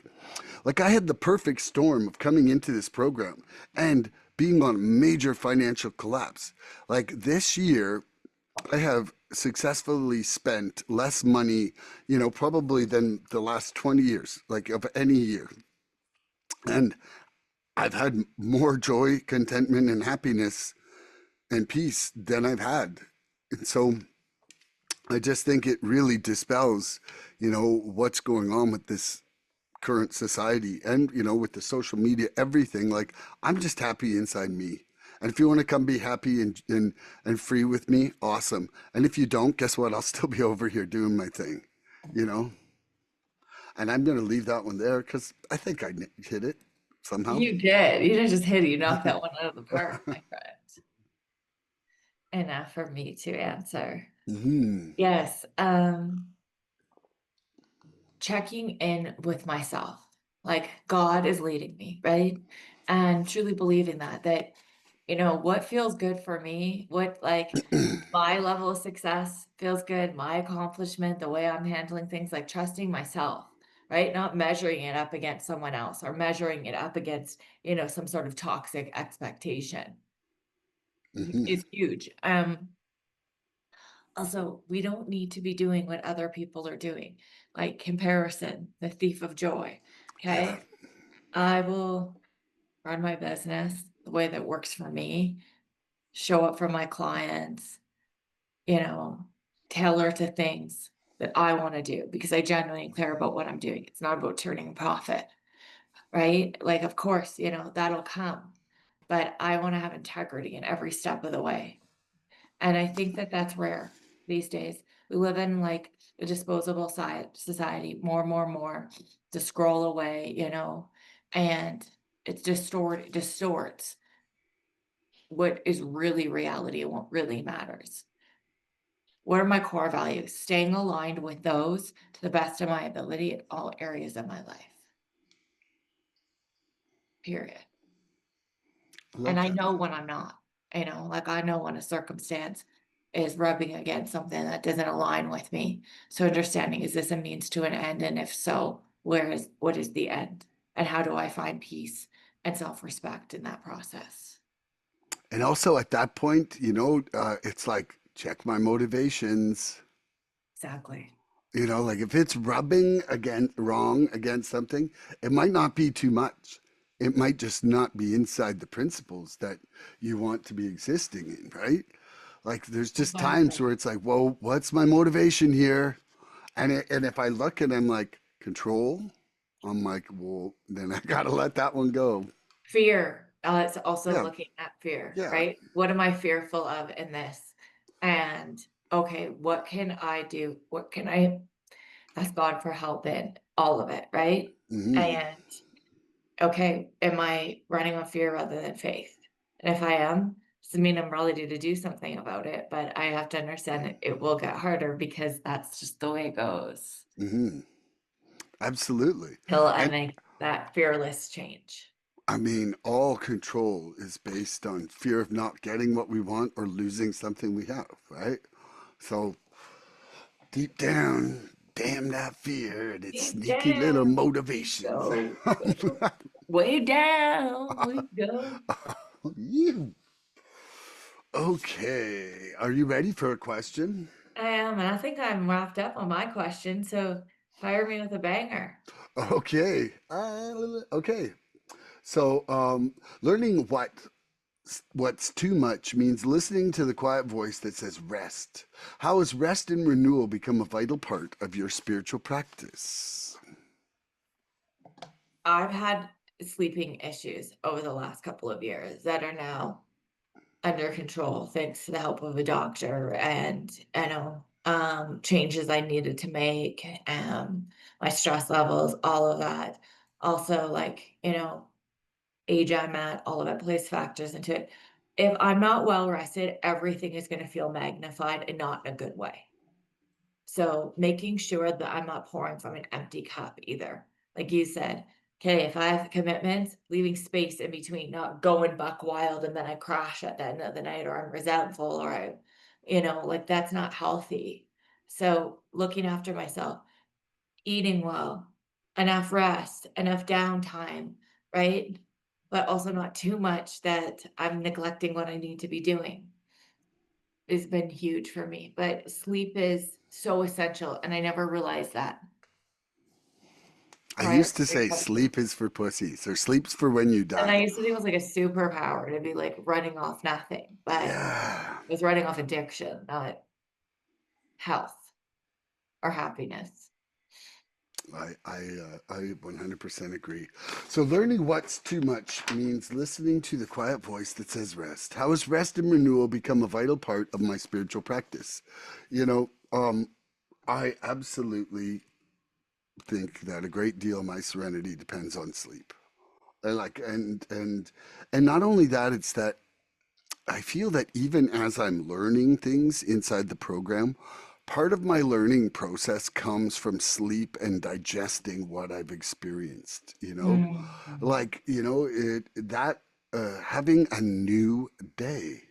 Like, I had the perfect storm of coming into this program and being on a major financial collapse. Like, this year, I have successfully spent less money, probably than the last 20 years, like of any year. And I've had more joy, contentment, and happiness and peace than I've had. And so I just think it really dispels, what's going on with this current society and, with the social media, everything. Like, I'm just happy inside me. And if you want to come be happy and free with me, awesome. And if you don't, guess what? I'll still be over here doing my thing, you know? And I'm going to leave that one there because I think I hit it somehow. You did. You didn't just hit it. You knocked that one out of the park, my friend. Enough for me to answer. Hmm. Yes. Checking in with myself. Like God is leading me, right? And truly believing that, what feels good for me, what like my level of success feels good, my accomplishment, the way I'm handling things, like trusting myself, right? Not measuring it up against someone else or measuring it up against, some sort of toxic expectation Hmm. is huge. Also, we don't need to be doing what other people are doing, like comparison, the thief of joy. Yeah. Okay. I will run my business the way that works for me, show up for my clients, you know, tailor to things that I want to do because I genuinely care about what I'm doing. It's not about turning a profit, right? Like, of course, that'll come, but I want to have integrity in every step of the way. And I think that that's rare these days. We live in like a disposable side society, more to scroll away, and it's distorts what is really reality and what really matters. What are my core values? Staying aligned with those to the best of my ability in all areas of my life. Period. I And love I that. know when I'm not, like I know when a circumstance is rubbing against something that doesn't align with me. So understanding, is this a means to an end? And if so, what is the end? And how do I find peace and self-respect in that process? And also at that point, it's like, check my motivations. Exactly. Like if it's rubbing against wrong against something, it might not be too much. It might just not be inside the principles that you want to be existing in, right? Like there's just times Exactly. where it's like, whoa, what's my motivation here? And if I look and I'm like, control, I'm like, well, then I gotta let that one go. Fear. It's also Yeah, looking at fear, yeah. right? What am I fearful of in this? And okay, what can I do? What can I ask God for help in? All of it, right? Hmm. And okay, am I running on fear rather than faith? And if I am, doesn't mean I'm ready to do something about it, but I have to understand that it will get harder because that's just the way it goes Hmm. Absolutely. till I And make that fearless change. I mean, all control is based on fear of not getting what we want or losing something we have, right? So deep down, damn that fear and its Deep sneaky little down, we motivations. go, go. Way down we go. You. Okay. Are you ready for a question? I am, and I think I'm wrapped up on my question, so fire me with a banger. Okay. Okay. So, learning what's too much means listening to the quiet voice that says rest. How has rest and renewal become a vital part of your spiritual practice? I've had sleeping issues over the last couple of years that are now under control thanks to the help of a doctor and changes I needed to make, my stress levels, all of that. Also, like, age I'm at, all of it plays factors into it. If I'm not well rested, everything is going to feel magnified and not in a good way. So making sure that I'm not pouring from an empty cup either. Like you said, okay, if I have commitments, leaving space in between, not going buck wild and then I crash at the end of the night or I'm resentful or like that's not healthy. So looking after myself, eating well, enough rest, enough downtime, right? But also not too much that I'm neglecting what I need to be doing has been huge for me, but sleep is so essential, and I never realized that I prior used to to say recovery. sleep is for pussies or sleep's for when you And I die. used to think it was like a superpower to be like running off nothing, but I Yeah. was running off addiction, not health or happiness. I 100% agree. So learning what's too much means listening to the quiet voice that says rest. How has rest and renewal become a vital part of my spiritual practice? You know, I absolutely think that a great deal of my serenity depends on sleep. And like and not only that, it's that I feel that even as I'm learning things inside the program, part of my learning process comes from sleep and digesting what I've experienced, you know? Mm. Like, having a new day.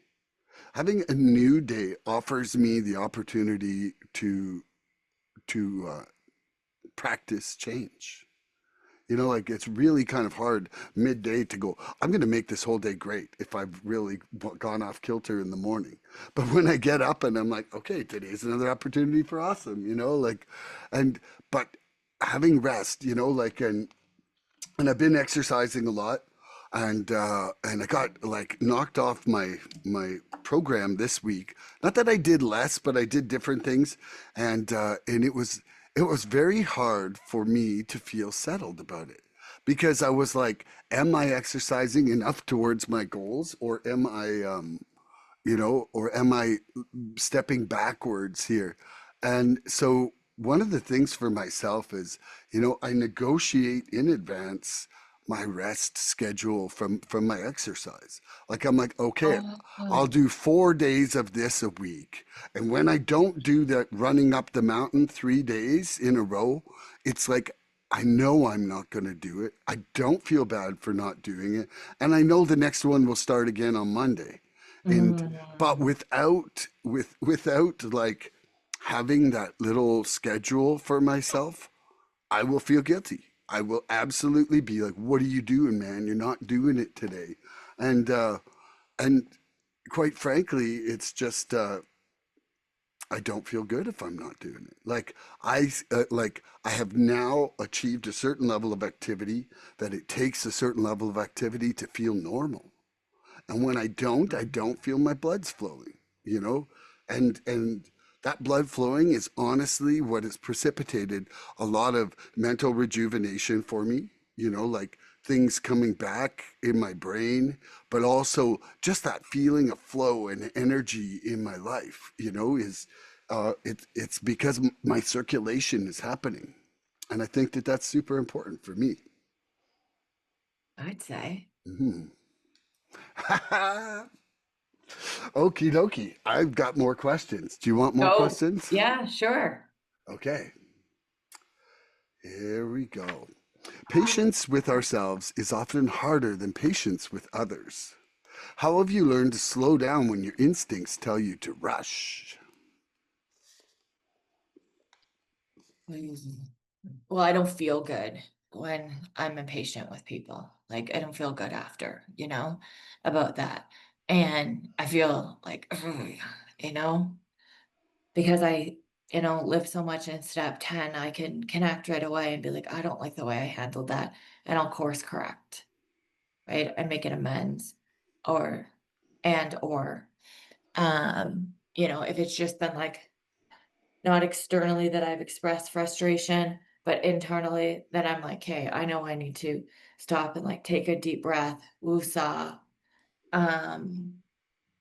Having a new day offers me the opportunity to practice change. Like it's really kind of hard midday to go, I'm going to make this whole day great if I've really gone off kilter in the morning. But when I get up and I'm like, okay, today's another opportunity for awesome, and, but having rest, and I've been exercising a lot, and I got like knocked off my program this week. Not that I did less, but I did different things, and it was very hard for me to feel settled about it because I was like, am I exercising enough towards my goals, or am I stepping backwards here? And so one of the things for myself is, I negotiate in advance my rest schedule from my exercise. Like I'm like, okay, I'll Oh. do 4 days of this a week. And when I don't do that running up the mountain 3 days in a row, it's like I know I'm not going to do it. I don't feel bad for not doing it. And I know the next one will start again on Monday. And but Mm. without like having that little schedule for myself, I will feel guilty. I will absolutely be like, what are you doing, man? You're not doing it today. And uh and quite frankly, it's just I don't feel good if I'm not doing it. Like I have now achieved a certain level of activity, that it takes a certain level of activity to feel normal. And when I don't feel my blood's flowing, you know? And that blood flowing is honestly what has precipitated a lot of mental rejuvenation for me, like things coming back in my brain, but also just that feeling of flow and energy in my life, is it's because my circulation is happening. And I think that that's super important for me. I'd say. Mhm. Okie dokie. I've got more questions. Do you want more Oh, questions? yeah, sure. Okay, here we go. Oh, Patience with ourselves is often harder than patience with others. How have you learned to slow down when your instincts tell you to rush? well, I don't feel good when I'm impatient with people. Like, I don't feel good after, about that. And I feel like, ugh, you know, because I live so much in step 10, I can connect right away and be like, I don't like the way I handled that. And I'll course correct, right? And make it amends or, or, if it's just been like not externally that I've expressed frustration, but internally that I'm like, hey, I know I need to stop and like take a deep breath, woosah. Um,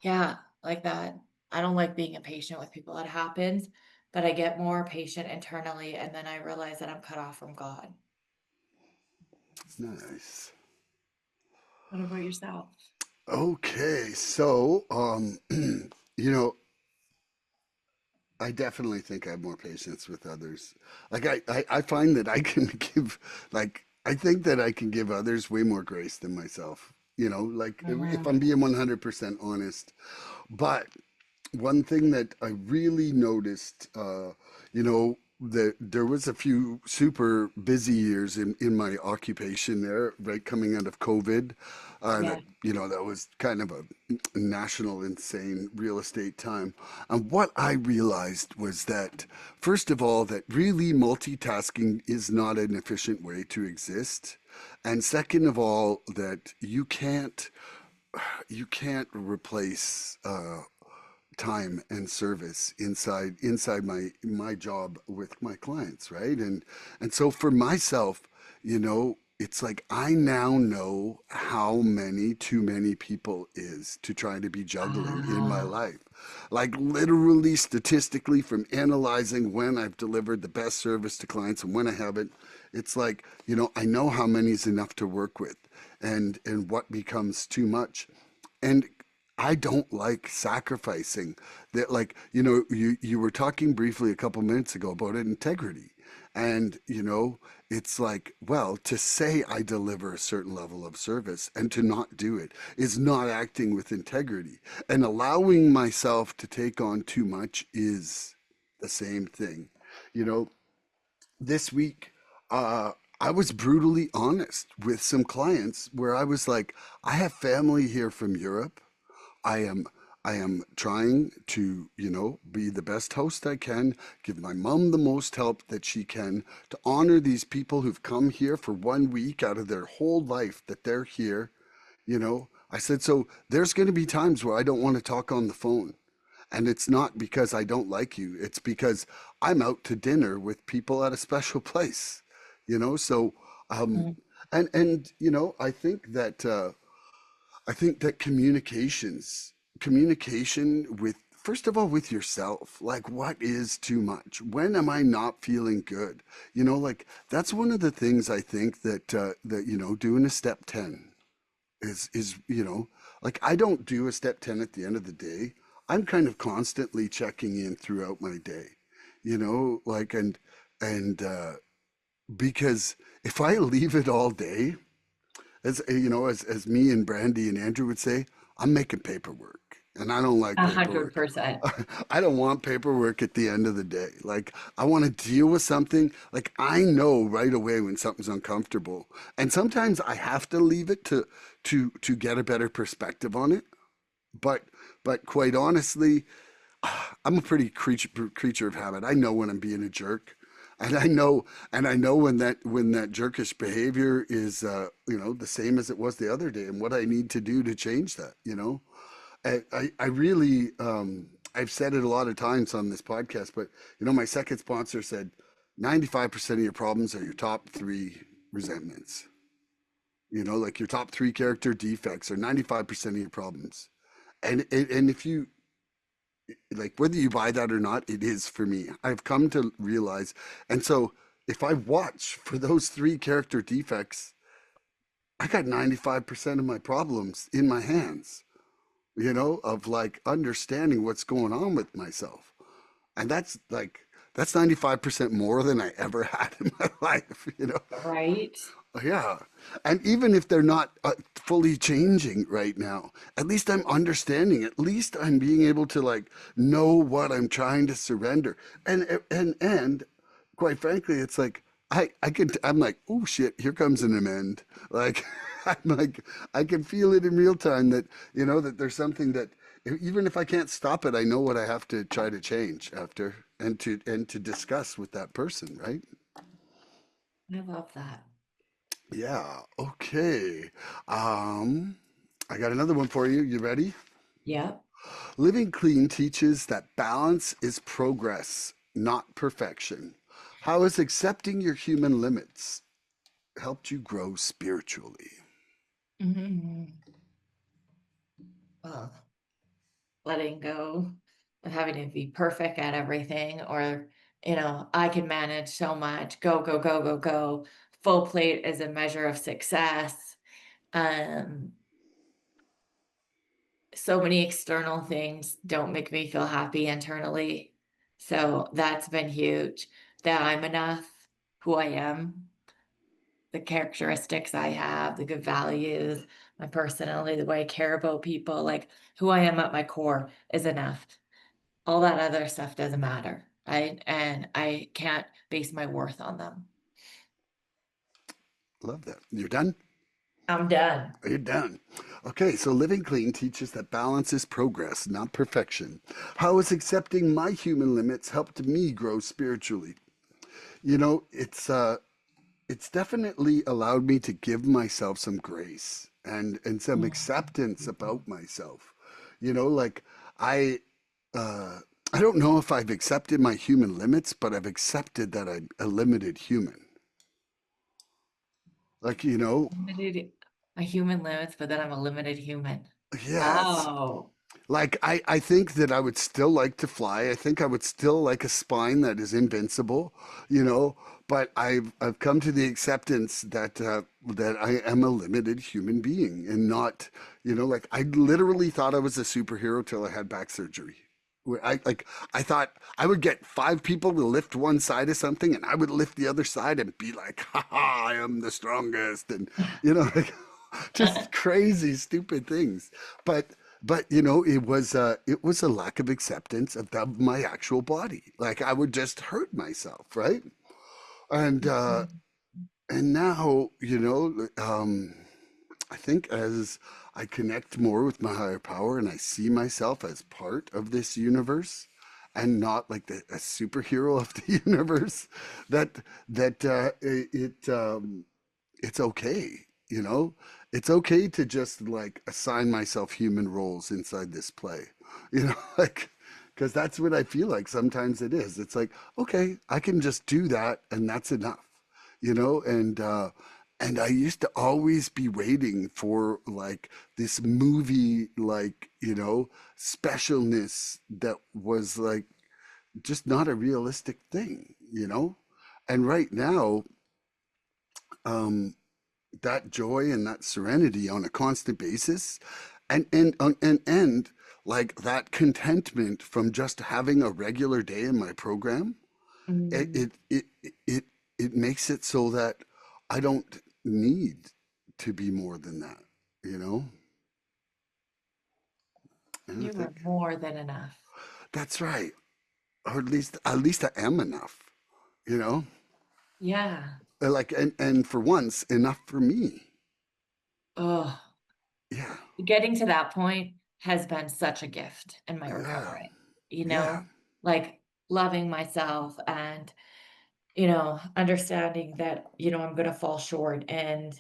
yeah, like that. I don't like being impatient with people. It happens, but I get more patient internally, and then I realize that I'm cut off from God. Nice. What about yourself? Okay, so you know, I definitely think I have more patience with others. Like I find that I can give I think that I can give others way more grace than myself. Like if I'm Mhm. being 100% honest. But one thing that I really noticed, that there was a few super busy years in my occupation there, right coming out of COVID. Yeah. That was kind of a national insane real estate time. And what I realized was that, first of all, that really multitasking is not an efficient way to exist. And second of all, that you can't replace time and service inside my job with my clients, right? And so for myself, it's like I now know how many too many people is to try to be juggling in my Ah, life. Like literally statistically, from analyzing when I've delivered the best service to clients and when I haven't, it's like, I know how many is enough to work with and what becomes too much. And I don't like sacrificing that. Like, you were talking briefly a couple minutes ago about integrity. And, it's like, well, to say I deliver a certain level of service and to not do it is not acting with integrity. And allowing myself to take on too much is the same thing. You know, this week, I was brutally honest with some clients where I was like, I have family here from Europe. I am I am trying to, be the best host I can, give my mom the most help that she can, to honor these people who've come here for 1 week out of their whole life that they're here. I said, so there's going to be times where I don't want to talk on the phone. And it's not because I don't like you. It's because I'm out to dinner with people at a special place. So um mm, and I think that communication with, first of all, with yourself. Like, what is too much? When am I not feeling good? Like that's one of the things I think that doing a step 10 is like, I don't do a step 10 at the end of the day. I'm kind of constantly checking in throughout my day. Like, and because if I leave it all day, as me and Brandy and Andrew would say, I'm making paperwork, and I don't like a hundred paperwork. percent. I don't want paperwork at the end of the day. Like, I want to deal with something. Like, I know right away when something's uncomfortable, and sometimes I have to leave it to get a better perspective on it. But but quite honestly, I'm a pretty creature of habit. I know when I'm being a jerk, and I know when that jerkish behavior is the same as it was the other day, and what I need to do to change that. I really I've said it a lot of times on this podcast, but my second sponsor said 95% of your problems are your top three resentments. You know, like your top three character defects are 95% of your problems. And if you like, whether you buy that or not, it is for me. I've come to realize. And so if I watch for those three character defects, I got 95% of my problems in my hands, you know, of like understanding what's going on with myself. And that's like, that's 95% more than I ever had in my life, you know? Right? Yeah. And even if they're not fully changing right now, at least I'm understanding. At least I'm being able to like know what I'm trying to surrender. And quite frankly, it's like I'm like, oh shit, here comes an amend. Like I'm like I can feel it in real time that you know that there's something that even if I can't stop it, I know what I have to try to change after and to discuss with that person, right? I love that. Yeah, okay. Um, I got another one for you. You ready? Yep. Living clean teaches that balance is progress, not perfection. How has accepting your human limits helped you grow spiritually? Hmm. Well, letting go of having to be perfect at everything, or, I can manage so much, go, go, go, go, go. Full plate is a measure of success. Um, so many external things don't make me feel happy internally. So that's been huge. That I'm enough, who I am, the characteristics I have, the good values, my personality, the way I care about people, like who I am at my core is enough. All that other stuff doesn't matter. And I can't base my worth on them. Love that. You're done? I'm done. You're done. Okay, so living clean teaches that balance is progress, not perfection. How has accepting my human limits helped me grow spiritually? You know, it's definitely allowed me to give myself some grace and some acceptance about myself. You know, like I uh I don't know if I've accepted my human limits, but I've accepted that I'm a limited human. Like, you know, Limited my human limits, but then I'm a limited human. yes. Oh. Like I think that I would still like to fly. I think I would still like a spine that is invincible, you know, but I've come to the acceptance that that I am a limited human being and not, you know, like I literally thought I was a superhero till I had back surgery. Where I thought I would get five people to lift one side of something and I would lift the other side and be like, ha ha, I am the strongest and you know, like just crazy stupid things. But but you know it was a lack of acceptance of my actual body. Like I would just hurt myself, right? And and now you know I think as I connect more with my higher power and I see myself as part of this universe and not like a superhero of the universe, that it's okay, you know? It's okay to just like assign myself human roles inside this play, you know, like, because that's what I feel like sometimes it is. It's like, okay, I can just do that and that's enough, you know? And I used to always be waiting for like this movie, like, you know, specialness that was like just not a realistic thing, you know? And right now, um, that joy and that serenity on a constant basis and like that contentment from just having a regular day in my program it Mm. it it it, it makes it so that I don't need to be more than that, you know. And I You are think more than enough. that's right, or at least I am enough, you know. Yeah. Like and for once enough for me. Oh, Yeah, getting to that point has been such a gift in my yeah, recovery, yeah. like loving myself and, understanding that, I'm going to fall short and,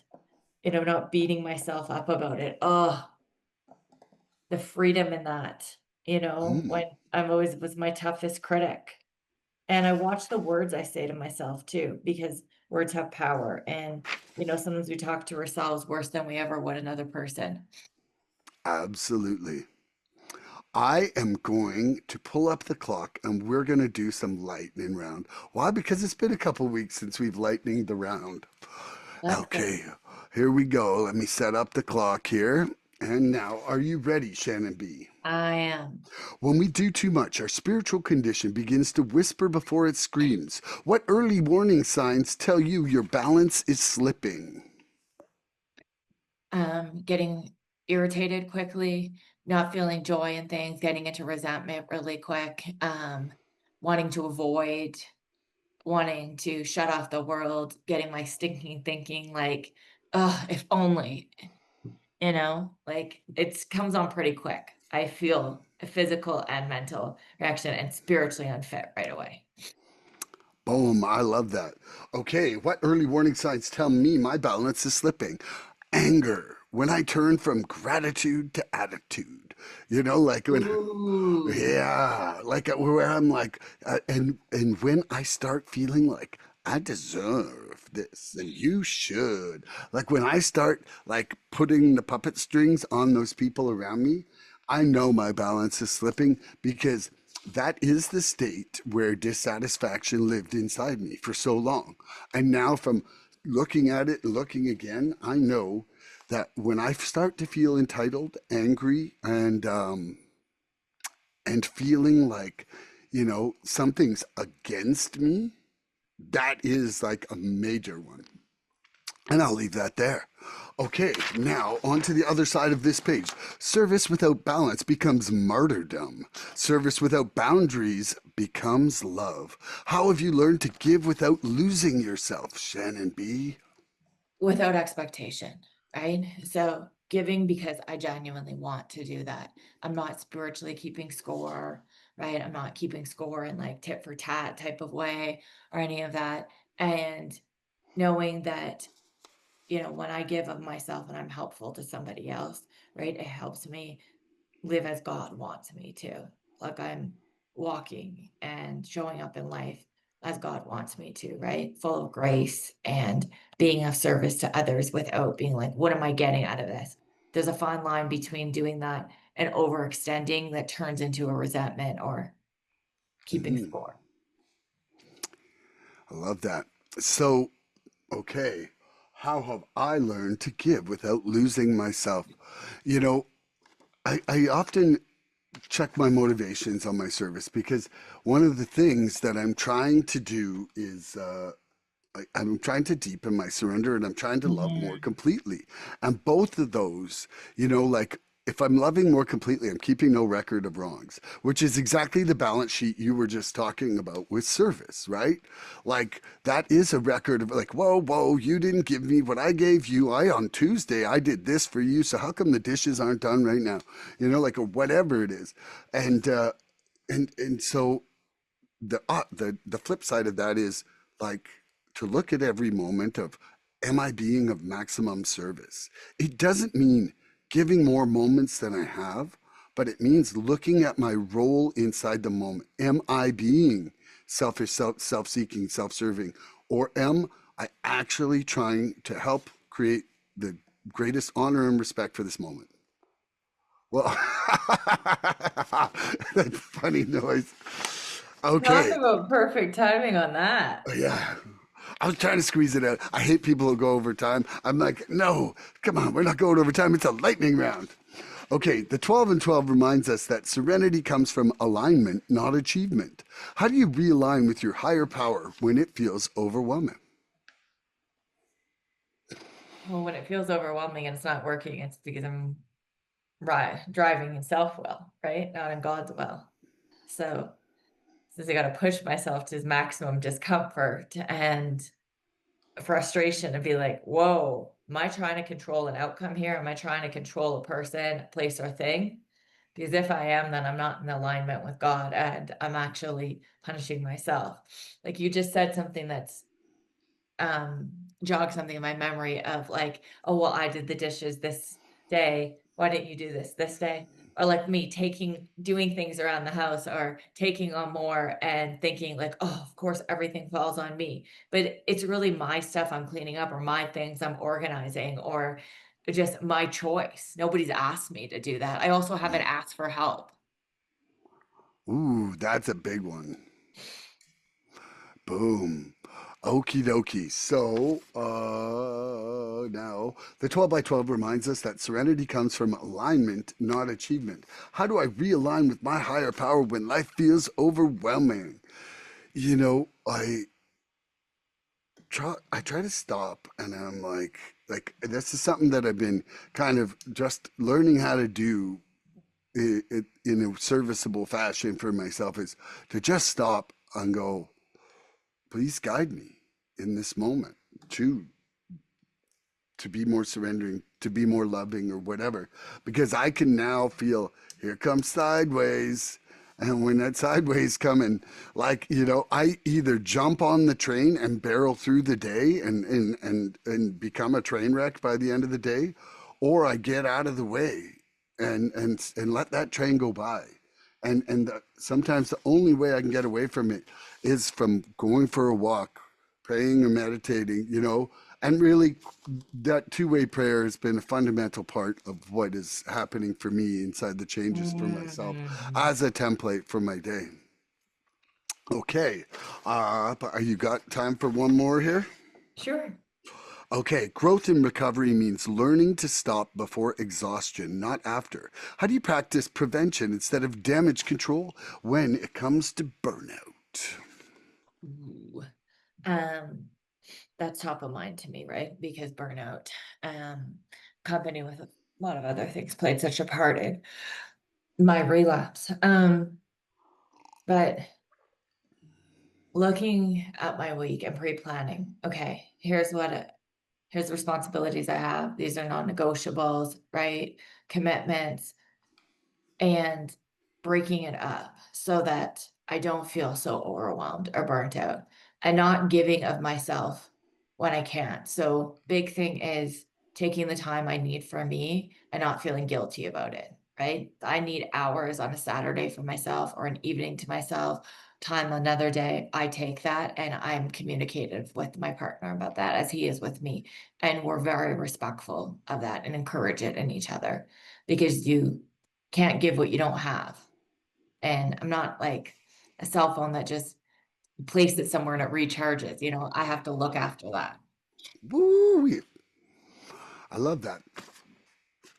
not beating myself up about it. Oh, the freedom in that, Mm. when I'm always was my toughest critic. And I watch the words I say to myself too, because words have power. And sometimes we talk to ourselves worse than we ever would another person. Absolutely. I am going to pull up the clock and we're going to do some lightning round. Why? Because it's been a couple weeks since we've lightninged the round. Let's go. Okay, here we go. Let me set up the clock here. And now, are you ready, Shannon B? I am. When we do too much, our spiritual condition begins to whisper before it screams. What early warning signs tell you your balance is slipping? Getting irritated quickly, not feeling joy in things, getting into resentment really quick, wanting to avoid, wanting to shut off the world, getting my stinking thinking like, "Ugh, if only," like it comes on pretty quick. I feel a physical and mental reaction and spiritually unfit right away. Boom, I love that. Okay, what early warning signs tell me my balance is slipping? Anger, when I turn from gratitude to attitude. Like when, Ooh. yeah, like where I'm like, and when I start feeling like I deserve this and you should, like when I start like putting the puppet strings on those people around me, I know my balance is slipping because that is the state where dissatisfaction lived inside me for so long. And now from looking at it and looking again, I know that when I start to feel entitled, angry, and feeling like, something's against me, that is like a major one. And I'll leave that there. Okay, now on to the other side of this page. Service without balance becomes martyrdom. Service without boundaries becomes love. How have you learned to give without losing yourself, Shannon B? Without expectation, right? So giving because I genuinely want to do that. I'm not spiritually keeping score, right? I'm not keeping score in like tit for tat type of way or any of that. And knowing that, when I give of myself and I'm helpful to somebody else, right? It helps me live as God wants me to. Like I'm walking and showing up in life as God wants me to, right? Full of grace and being of service to others without being like, what am I getting out of this? There's a fine line between doing that and overextending that turns into a resentment or keeping Hmm, score. I love that. So, okay, how have I learned to give without losing myself? You know, I often check my motivations on my service because one of the things that I'm trying to do is I'm trying to deepen my surrender and I'm trying to love more Mhm. completely. And both of those, like if I'm loving more completely, I'm keeping no record of wrongs, which is exactly the balance sheet you were just talking about with service, right? Like that is a record of like, whoa, whoa, you didn't give me what I gave you. On Tuesday, I did this for you. So how come the dishes aren't done right now? Like or whatever it is. And, and so the flip side of that is like to look at every moment of am I being of maximum service? It doesn't mean giving more moments than I have, but it means looking at my role inside the moment. Am I being selfish, self-seeking, self-serving, or am I actually trying to help create the greatest honor and respect for this moment? Well, that funny noise. Talk Okay. about perfect timing on that. Yeah. I was trying to squeeze it out. I hate people who go over time. I'm like, no, come on, we're not going over time. It's a lightning round. Okay, the 12 and 12 reminds us that serenity comes from alignment, not achievement. How do you realign with your higher power when it feels overwhelming? Well, when it feels overwhelming and it's not working, it's because I'm driving in self will, right? Not in God's will. So since I got to push myself to maximum discomfort and frustration and be like, whoa, am I trying to control an outcome here? Am I trying to control a person, place, or thing? Because if I am, then I'm not in alignment with God and I'm actually punishing myself. Like you just said something that's jogged something in my memory of like, oh, well, I did the dishes this day. Why didn't you do this day? or like me doing things around the house or taking on more and thinking like, oh, of course, everything falls on me. But it's really my stuff I'm cleaning up or my things I'm organizing or just my choice. Nobody's asked me to do that. I also haven't Yeah. asked for help. Ooh, that's a big one. Boom. Okie dokie. So, now the 12 by 12 reminds us that serenity comes from alignment, not achievement. How do I realign with my higher power when life feels overwhelming? You know, I try to stop and I'm like this is something that I've been kind of just learning how to do in a serviceable fashion for myself is to just stop and go, please guide me in this moment. Choose to be more surrendering, to be more loving, or whatever. Because I can now feel here comes sideways. And when that sideways coming, like, I either jump on the train and barrel through the day and become a train wreck by the end of the day, or I get out of the way and let that train go by. Sometimes the only way I can get away from it is from going for a walk, praying or meditating, and really that two-way prayer has been a fundamental part of what is happening for me inside the changes for myself Mhm. as a template for my day. Okay, but are you got time for one more here? Sure. Okay, growth in recovery means learning to stop before exhaustion, not after. How do you practice prevention instead of damage control when it comes to burnout? Ooh. Um, that's top of mind to me, right? Because burnout, um, company with a lot of other things played such a part in my relapse. But looking at my week and pre-planning, okay, here's the responsibilities I have. These are non-negotiables, right? Commitments and breaking it up so that I don't feel so overwhelmed or burnt out and not giving of myself when I can't. So, big thing is taking the time I need for me and not feeling guilty about it, right? I need hours on a Saturday for myself or an evening to myself, time another day. I take that and I'm communicative with my partner about that as he is with me. And we're very respectful of that and encourage it in each other because you can't give what you don't have. And I'm not like a cell phone that just place it somewhere and it recharges. I have to look after that. Woo! I love that.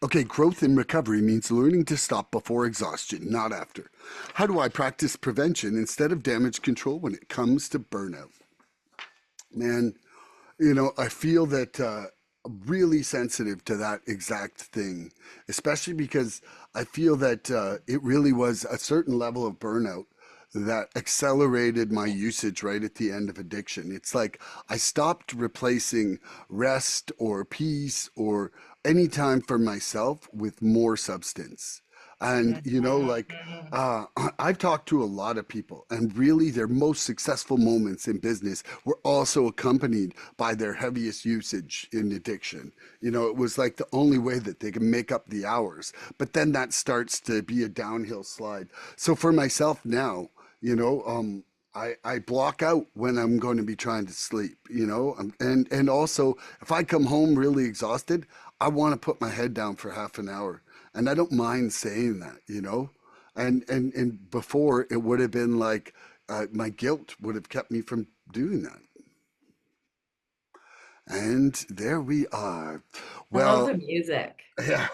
Okay, growth in recovery means learning to stop before exhaustion, not after. How do I practice prevention instead of damage control when it comes to burnout? Man, I feel that I'm really sensitive to that exact thing, especially because I feel that it really was a certain level of burnout that accelerated my usage right at the end of addiction. It's like I stopped replacing rest or peace or any time for myself with more substance. And, Mhm. I've talked to a lot of people, and really their most successful moments in business were also accompanied by their heaviest usage in addiction. It was like the only way that they can make up the hours. But then that starts to be a downhill slide. So for myself now, I block out when I'm going to be trying to sleep, and also if I come home really exhausted, I want to put my head down for half an hour, and I don't mind saying that. And before it would have been like my guilt would have kept me from doing that. And there we are. I love Well, the music. yeah,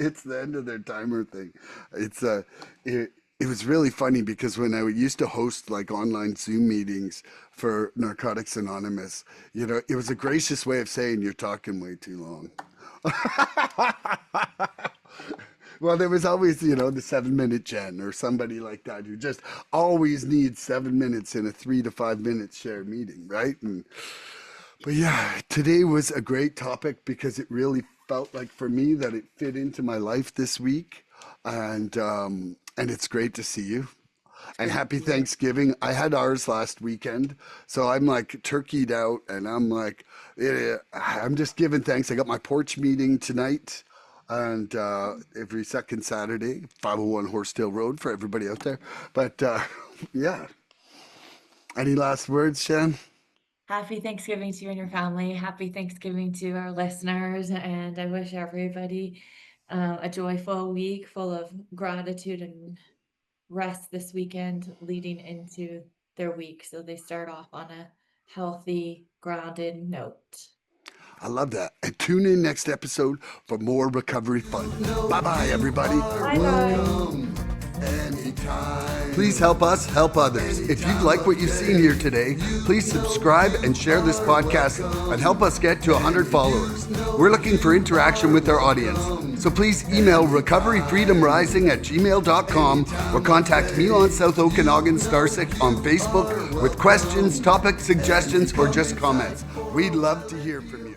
it's the end of their timer thing. It's it, it was really funny because when I used to host like online Zoom meetings for Narcotics Anonymous, it was a gracious way of saying you're talking way too long. Well, there was always, the 7 minute Jen or somebody like that who just always needs 7 minutes in a 3 to 5 minute shared meeting, right? But yeah, today was a great topic because it really felt like for me that it fit into my life this week, and it's great to see you. It's And great to happy see you. Thanksgiving. I had ours last weekend, so I'm like turkeyed out, and I'm like, I'm just giving thanks. I got my porch meeting tonight, And every second Saturday, 501 Horsetail Road for everybody out there. But yeah, any last words, Shan? Happy Thanksgiving to you and your family. Happy Thanksgiving to our listeners. And I wish everybody a joyful week full of gratitude and rest this weekend leading into their week. So they start off on a healthy, grounded note. I love that. And tune in next episode for more recovery fun. Bye bye, everybody. Bye bye. Please help us help others. If you like what you've seen here today, please subscribe and share this podcast and help us get to 100 followers. We're looking for interaction with our audience. So please email recoveryfreedomrising@gmail.com or contact Milan, South Okanagan, Starcic on Facebook with questions, topic suggestions, or just comments. We'd love to hear from you.